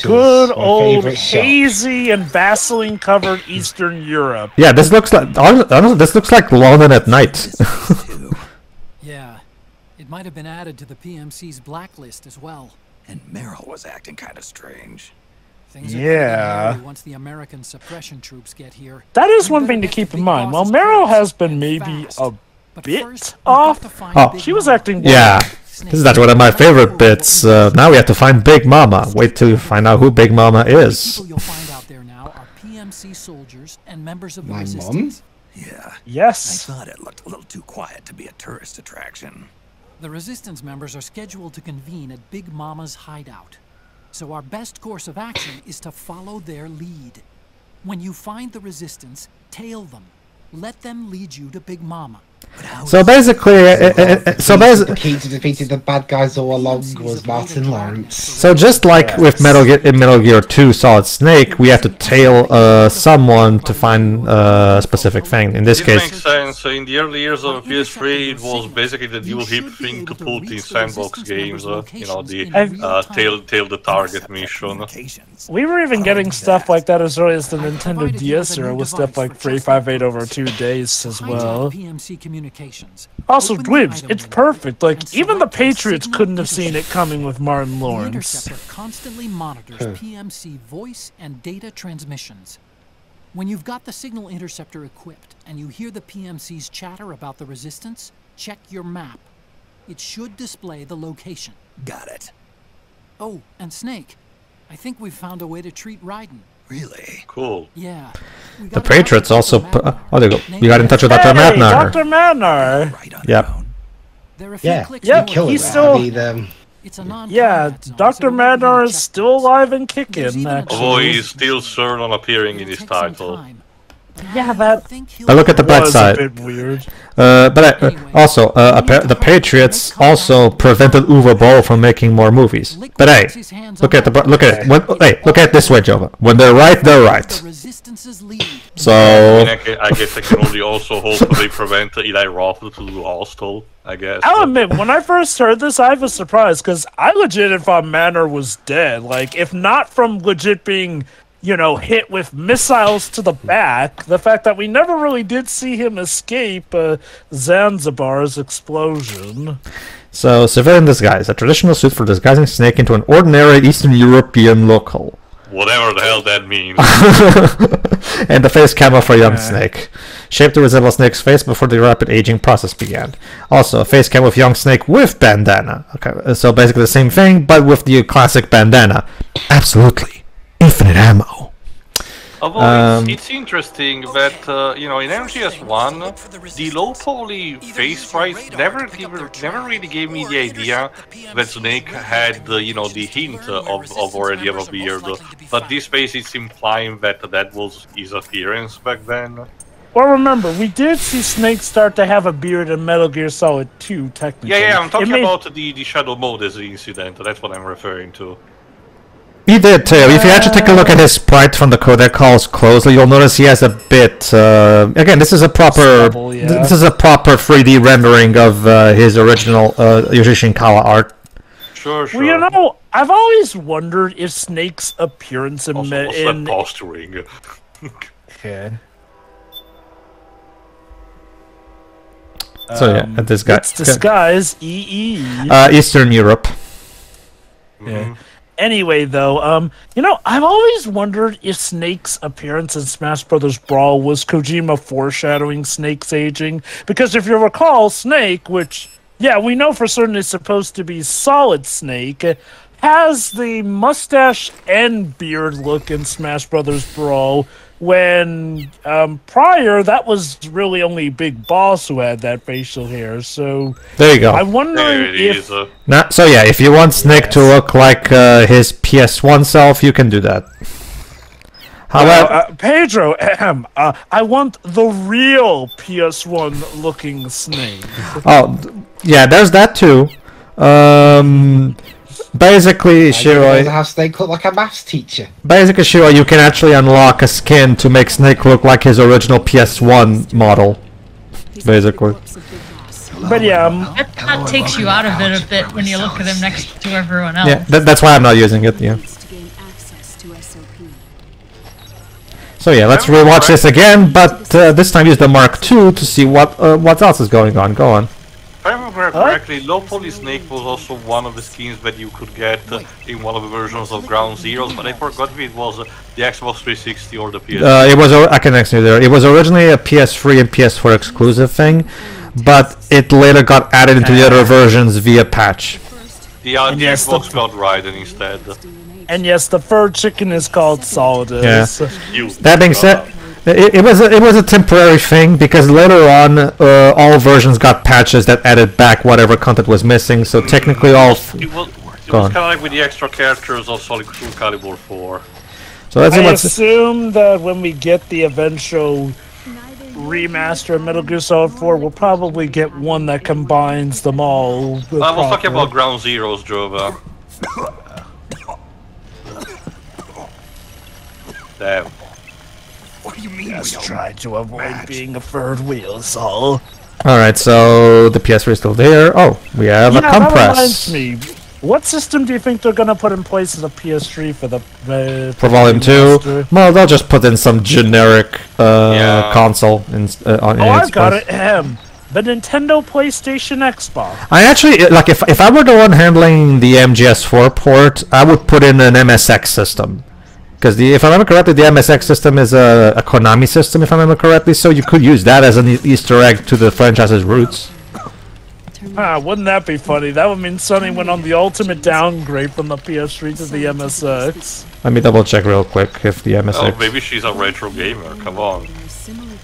Good old hazy and Vaseline-covered Eastern Europe. Yeah, this looks like honestly, this looks like London at night. Yeah, it might have been added to the PMC's blacklist as well. And Meryl was acting kind of strange. Things are getting once the American suppression troops get here. That is one thing to keep in mind. While Meryl has been maybe a bit off, she was acting well. Yeah. This is actually one of my favorite bits. Now we have to find Big Mama. Wait till you find out who Big Mama is. People you'll find out there now are PMC soldiers and members of the My resistance. mom? Yeah. Yes. I thought it looked a little too quiet to be a tourist attraction. The resistance members are scheduled to convene at Big Mama's hideout. So our best course of action is to follow their lead. When you find the resistance, tail them. Let them lead you to Big Mama. So basically, the key to defeating the bad guys all along was Martin Lawrence. So just like with Metal Gear 2 Solid Snake, we have to tail someone to find a specific thing. In this case, makes sense. In the early years of PS3, it was basically the dual hip thing to put in sandbox games. You know, the tail the target mission. We were even getting stuff like that as early as the Nintendo DS era, with stuff like 358 over 2 days as well. Also, Dwibs, it's perfect. Like, even the Patriots couldn't have seen it coming with Martin Lawrence. The interceptor constantly monitors PMC voice and data transmissions. When you've got the signal interceptor equipped and you hear the PMC's chatter about the resistance, check your map. It should display the location. Got it. Oh, and Snake, I think we've found a way to treat Raiden. Really? Cool. Yeah. the Patriots also... oh, there you go. You got in touch with Dr. Madnar. Dr. Madnar! Yep. Yeah, he's still... Yeah, Dr. Madnar is still alive and kicking, actually. Although he's still CERN on appearing in his title. Yeah, that... But look at the bright side. A bit weird. Also, the Patriots also prevented Uwe Boll from making more movies. But hey, look at it. Look at it this way, Jova. When they're right, they're right. So I guess I can only also hopefully prevent Eli Roth to do Hostel, I guess. I'll admit, when I first heard this, I was surprised, because I legit thought Manor was dead. Like, if not from legit being... you know, hit with missiles to the back, the fact that we never really did see him escape Zanzibar's explosion. So, civilian disguise, a traditional suit for disguising Snake into an ordinary Eastern European local. Whatever the hell that means. And the face camo for young Snake. Shaped to resemble Snake's face before the rapid aging process began. Also, a face camo with young Snake with bandana. Okay, so basically the same thing, but with the classic bandana. Absolutely. Infinite ammo. Although it's interesting that, you know, in MGS1, the low poly face sprites never really gave me the idea that Snake had, you know, the hint of already of a beard. But this face is implying that that was his appearance back then. Well, remember, we did see Snake start to have a beard in Metal Gear Solid 2, technically. Yeah, I'm talking about the Shadow Mode as the incident. That's what I'm referring to. He did too. If you actually take a look at his sprite from the codec calls closely, you'll notice he has a bit. Again, this is a proper. This is a proper 3D rendering of his original Yoshi Shinkawa art. Sure. Well, you know, I've always wondered if Snake's appearance in posturing. Okay. So yeah, this guy. It's disguise EE. Eastern Europe. Yeah. Anyway, though, you know, I've always wondered if Snake's appearance in Smash Bros. Brawl was Kojima foreshadowing Snake's aging. Because if you recall, Snake, which, yeah, we know for certain is supposed to be Solid Snake, has the mustache and beard look in Smash Bros. Brawl, when prior, that was really only Big Boss who had that facial hair, so... There you go. I wonder if... So yeah, if you want Snake to look like his PS1 self, you can do that. However... Pedro, I want the real PS1 looking Snake. Oh, yeah, there's that too. Basically, Shiro, have Snake look like a maths teacher. Basically, Shiro, you can actually unlock a skin to make Snake look like his original PS1 model. Basically. But yeah, that takes you out of it a bit when you look at him next to everyone else. Yeah, that's why I'm not using it. Yeah. So yeah, let's rewatch this again, but this time use the Mark II to see what else is going on. Go on. If I remember correctly, Low Poly Snake was also one of the skins that you could get in one of the versions of Ground Zeroes, but I forgot if it was the Xbox 360 or the PS. It was. I can actually there. It was originally a PS3 and PS4 exclusive thing, but it later got added into the other versions via patch. The Xbox got Raiden instead. And yes, the fur chicken is called Solidus. Yeah. That being said. It was a temporary thing because later on all versions got patches that added back whatever content was missing. So technically all. It was kind of like with the extra characters of Soul Calibur 4. So that's I assume that when we get the eventual remaster of Metal Gear Solid 4, we'll probably get one that combines them all. I was talking about Ground Zeroes, Jova. Damn. What do you mean? Just try to avoid being a third wheel, Saul. Alright, so the PS3 is still there. Oh, we have a compress. That reminds me. What system do you think they're gonna put in place of the PS3 for the for Volume 2? Well, they'll just put in some generic console I've got it. The Nintendo PlayStation Xbox. I actually like if I were the one handling the MGS4 port, I would put in an MSX system. Because if I remember correctly, the MSX system is a Konami system, if I remember correctly, so you could use that as an Easter egg to the franchise's roots. Wouldn't that be funny? That would mean Sonny went on the ultimate downgrade from the PS3 to the MSX. Let me double check real quick if the MSX... Oh, maybe she's a retro gamer, come on.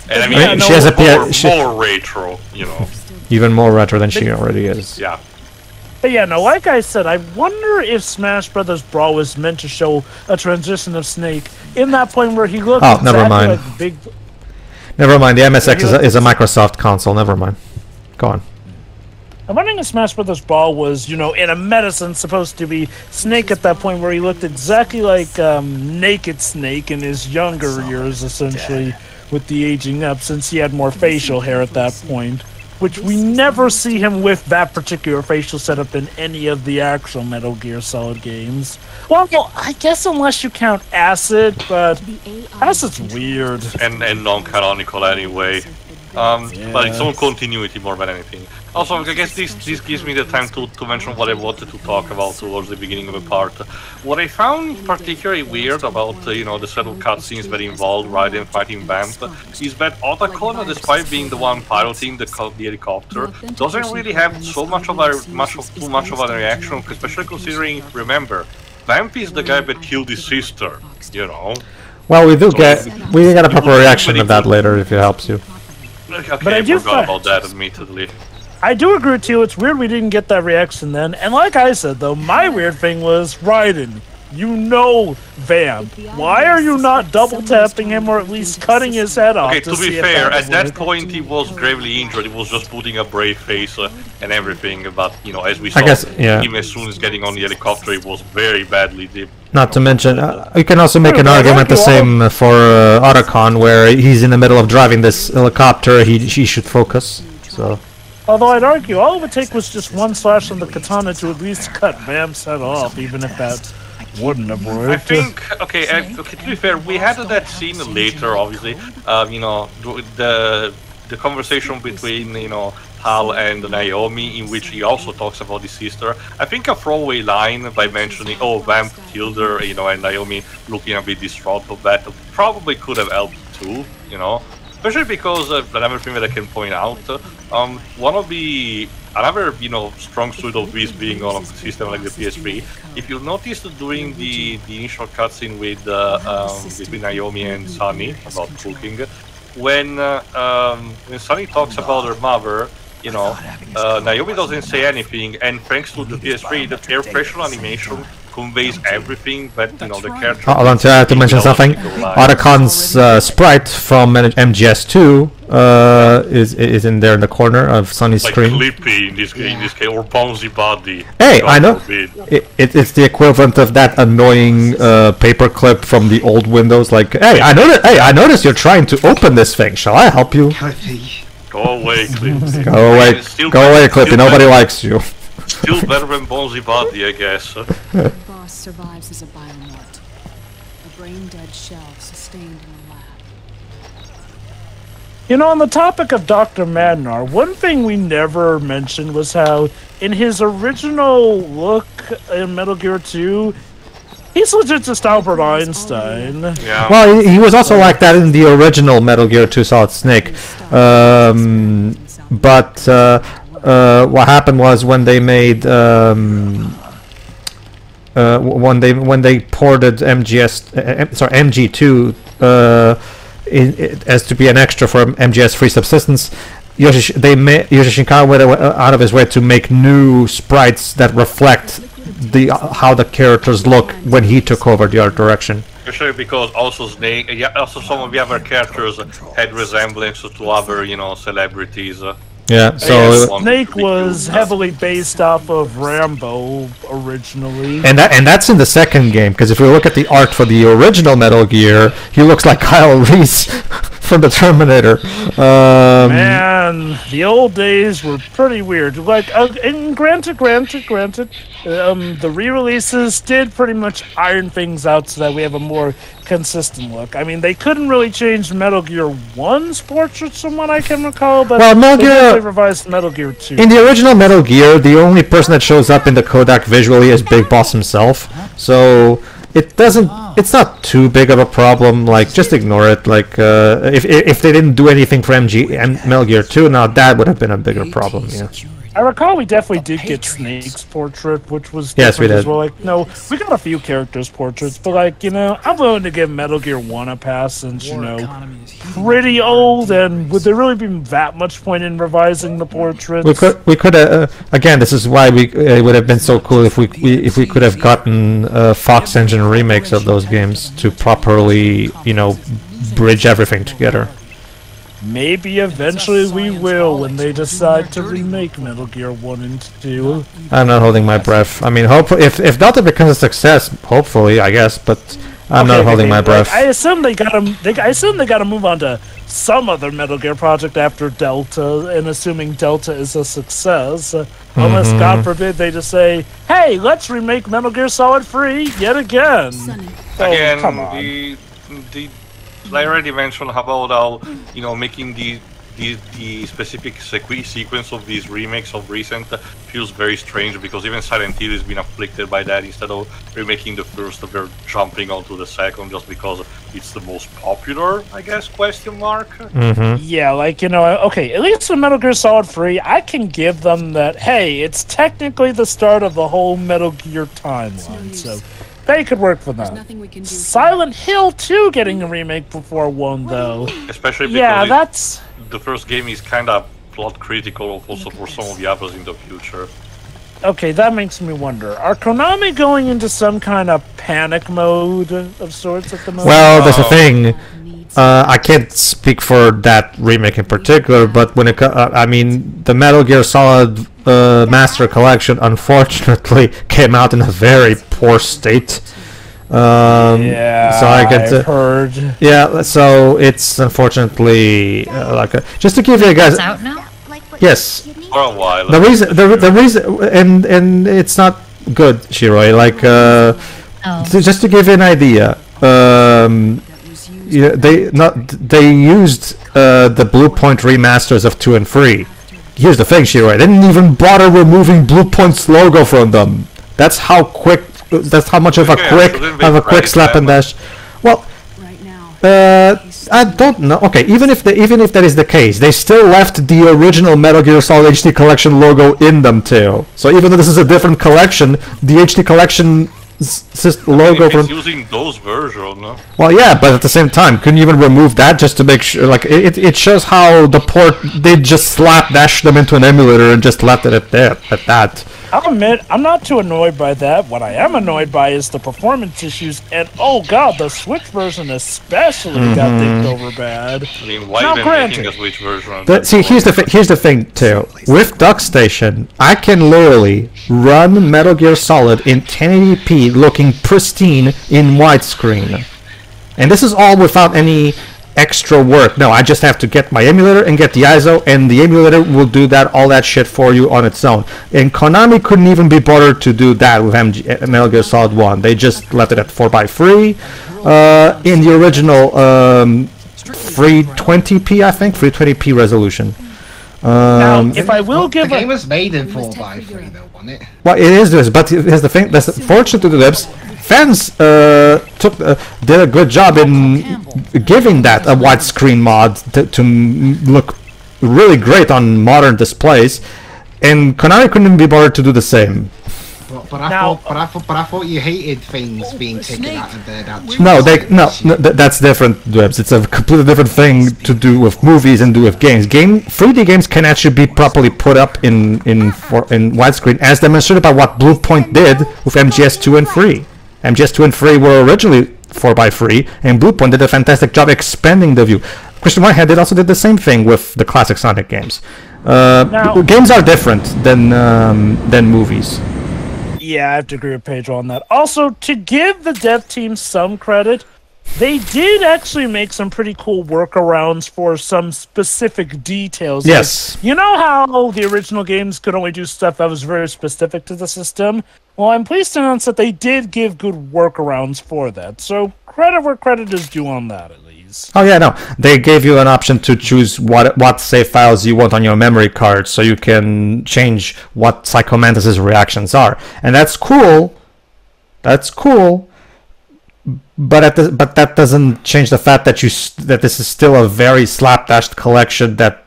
And I mean, she has a more retro, you know. Even more retro than she already is. Yeah. But yeah, no, like I said, I wonder if Smash Bros. Brawl was meant to show a transition of Snake in that point where he looked never mind. Like big... Never mind, the MSX is a Microsoft console, never mind. Go on. I'm wondering if Smash Bros. Brawl was, you know, in a medicine supposed to be Snake at that point where he looked exactly like Naked Snake in his younger years, essentially, with the aging up, since he had more facial hair at that point. Which we never see him with that particular facial setup in any of the actual Metal Gear Solid games. Well, I guess unless you count Acid, but Acid's weird. And non-canonical anyway. But it's all continuity more than anything. Also, I guess this gives me the time to mention what I wanted to talk about towards the beginning of the part. What I found particularly weird about the set of cutscenes that involved Raiden fighting Vamp is that Otacon, despite being the one piloting the helicopter, doesn't really have too much of a reaction, especially considering, remember, Vamp is the guy that killed his sister, Well, we get a proper reaction of that later if it helps you. Okay, but I forgot about that, admittedly. I do agree with you. It's weird we didn't get that reaction then. And like I said, though, my weird thing was Raiden. Vamp. Why are you not double tapping him or at least cutting his head off? Okay, to be fair, at that point he was gravely injured. He was just putting a brave face and everything. But as we saw, him as soon as getting on the helicopter, he was very badly dipped. Not to mention, you can also make an argument the same for Otacon, where he's in the middle of driving this helicopter. He should focus. So. Although I'd argue all it would take was just one slash on the katana to at least cut Vamp's head off, even if that wouldn't have worked. I think, okay, to be fair, we had that scene later, obviously. The conversation between Hal and Naomi, in which he also talks about his sister. I think a throwaway line by mentioning, "Oh, Vamp killed her," and Naomi looking a bit distraught of that, probably could have helped too, Especially because another thing that I can point out, another strong suit of this being on a system like the PS3. If you noticed during the initial cutscene with between Naomi and Sunny about cooking, when Sunny talks about her mother, Naomi doesn't say anything, and thanks to the PS3, the air pressure animation conveys everything that the character. Hold on, I have to mention something. Otacon's sprite from MGS2 is in there in the corner of Sunny's screen. Like Clippy in this case, or Bonesy Body. Hey, I know. It's the equivalent of that annoying paperclip from the old Windows. Like, hey, I noticed you're trying to open this thing. Shall I help you? Go away, Clippy. Go away, Clippy. Nobody likes you. Still better than Bonesy Body, I guess. The boss survives as a biomort. A brain-dead shell sustained in the lab. On the topic of Dr. Madnar, one thing we never mentioned was how, in his original look in Metal Gear 2, he's legit just Albert Einstein. Yeah. Well, he was also like that in the original Metal Gear 2 Solid Snake. What happened was when they made when they ported MG2 as to be an extra for MGS Free Subsistence, Yoshi Shinkai went out of his way to make new sprites that reflect how the characters look when he took over the art direction. Especially because also Snake, also some of the other characters had resemblance to other, celebrities. Yeah, so Snake was heavily based off of Rambo originally, and that's in the second game. Because if we look at the art for the original Metal Gear, he looks like Kyle Reese from the Terminator. Man, the old days were pretty weird. Like, and granted, the re-releases did pretty much iron things out so that we have a more consistent look. I mean, they couldn't really change Metal Gear 1's portraits from what I can recall, but they revised Metal Gear 2. In the original Metal Gear, the only person that shows up in the Kodak visually is Big Boss himself, so it's not too big of a problem. Like, just ignore it. Like, if they didn't do anything for Metal Gear 2, now that would have been a bigger problem. Yeah. I recall we definitely did get Snake's portrait, which was yes, we did. As well. Like, no, we got a few characters' portraits, but like, I'm willing to give Metal Gear 1 a pass since pretty old, and would there really be that much point in revising the portraits? We could again. This is why it would have been so cool if we could have gotten Fox Engine remakes of those games to properly bridge everything together. Maybe eventually we will when they decide to remake Metal Gear 1 and 2. I'm not holding my breath. I mean, if Delta becomes a success, hopefully, I guess, but I'm not holding my breath. I assume they gotta move on to some other Metal Gear project after Delta, and assuming Delta is a success, unless God forbid they just say, "Hey, let's remake Metal Gear Solid 3 yet again." Again, come on. I already mentioned about how, making the the specific sequence of these remakes of recent feels very strange, because even Silent Hill has been afflicted by that. Instead of remaking the first, they're jumping onto the second just because it's the most popular, I guess, question mark? Yeah, like, you know, okay, at least with Metal Gear Solid 3, I can give them that, hey, it's technically the start of the whole Metal Gear timeline, so they could work for that. Silent Hill 2 getting a remake before 1, though. Especially because the first game is kind of plot critical also for some of the others in the future. Okay, that makes me wonder. Are Konami going into some kind of panic mode of sorts at the moment? Well, that's the thing. I can't speak for that remake in particular, but when it I mean, the Metal Gear Solid Master Collection unfortunately came out in a very poor state. Yeah, so I get I've heard. Yeah, so it's unfortunately like just to give you guys. It's out now? Yes. For a while. The reason, and it's not good, Shiroi. Like, just to give you an idea, they used the Blue Point remasters of 2 and 3. Here's the thing, Shiroi. They didn't even bother removing Blue Point's logo from them. That's how quick. That's how much of a quick slap and dash. Well, I don't know. Okay, even if that is the case, they still left the original Metal Gear Solid HD Collection logo in them too. So even though this is a different collection, the HD Collection logo from using those versions. No? Well, yeah, but at the same time, couldn't you even remove that just to make sure? Like it shows how the port they just slapdash them into an emulator and just left it at that. I'll admit, I'm not too annoyed by that. What I am annoyed by is the performance issues, and oh god, the Switch version especially got dicked over bad. I mean, why even making a Switch version? See, here's the thing too. With DuckStation, I can literally run Metal Gear Solid in 1080p, looking pristine in widescreen, and this is all without any extra work. No, I just have to get my emulator and get the ISO, and the emulator will do all that shit for you on its own. And Konami couldn't even be bothered to do that with Metal Gear Solid 1. They just left it at 4:3 in the original 320p, I think, 320p resolution. Now, if I will give the game was made in 4:3 though, wasn't it? Well, it is this, but here's the thing. That's fortunate to the libs. Fans did a good job in giving that a widescreen mod to look really great on modern displays, and Konami couldn't be bothered to do the same. But I thought you hated things being taken out of there. No, that's different, Dwebs. It's a completely different thing to do with movies and do with games. 3D games can actually be properly put up in widescreen, as demonstrated by what Blue Point did with MGS 2 and 3. MGS 2 and 3 were originally 4:3, and Blue Point did a fantastic job expanding the view. Christian Whitehead also did the same thing with the classic Sonic games. Games are different than movies. Yeah, I have to agree with Pedro on that. Also, to give the dev team some credit, they did actually make some pretty cool workarounds for some specific details. Yes. Like, you know how the original games could only do stuff that was very specific to the system? Well, I'm pleased to announce that they did give good workarounds for that. So, credit where credit is due on that, at least. Oh yeah, no. They gave you an option to choose what save files you want on your memory card, so you can change what Psycho Mantis's reactions are. And that's cool. That's cool. But that doesn't change the fact that this is still a very slapdashed collection that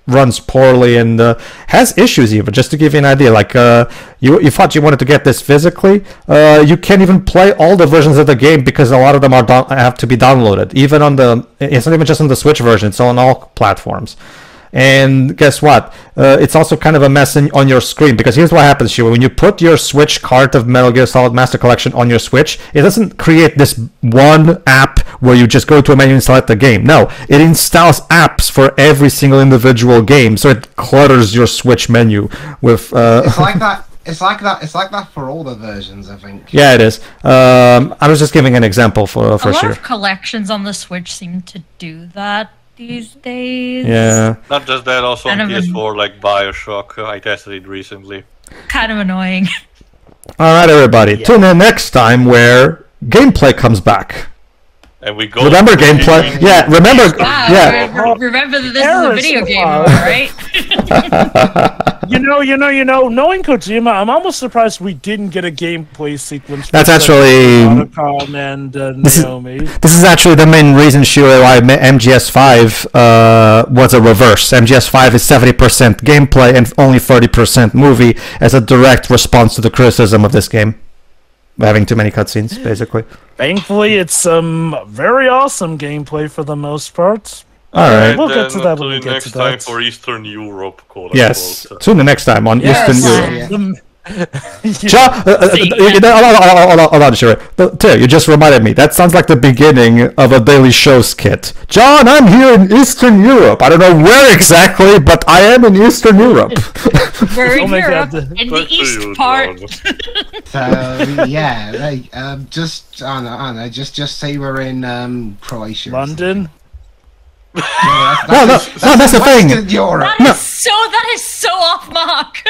runs poorly and has issues even. Just to give you an idea, like you thought you wanted to get this physically, you can't even play all the versions of the game because a lot of them have to be downloaded. Even on it's not even just on the Switch version; it's on all platforms. And guess what? It's also kind of a mess on your screen, because here's what happens, Shiva. When you put your Switch cart of Metal Gear Solid Master Collection on your Switch, it doesn't create this one app where you just go to a menu and select the game. No, it installs apps for every single individual game, so it clutters your Switch menu with. It's like that. It's like that for all the versions, I think. Yeah, it is. I was just giving an example for sure. A lot of collections on the Switch seem to do that these days. Yeah. Not just that, also on PS4, like Bioshock. I tested it recently. Kind of annoying. All right, everybody. Yeah. Tune in next time where gameplay comes back. And we go. Remember gameplay? Yeah, remember. Yeah. Remember that this is a video game, right? Knowing Kojima, I'm almost surprised we didn't get a gameplay sequence. That's actually. And Naomi. This is actually the main reason, Shiro, why MGS5 was a reverse. MGS5 is 70% gameplay and only 30% movie, as a direct response to the criticism of this game. Having too many cutscenes, basically. Thankfully, it's some very awesome gameplay for the most part. Alright. We'll get to that when we get to next time for Eastern Europe. Yes, tune the next time on Eastern Europe. John, hold on, sure. You just reminded me. That sounds like the beginning of a Daily Show skit. John, I'm here in Eastern Europe. I don't know where exactly, but I am in Eastern Europe. We're in Europe, in the east part. Just say we're in Croatia. London. No, that's the thing. That is so off mark.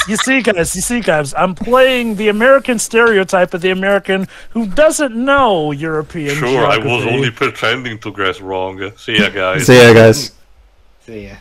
You see, guys. I'm playing the American stereotype of the American who doesn't know European. Sure, geography. I was only pretending to guess wrong. See ya, guys. See ya, guys. See ya.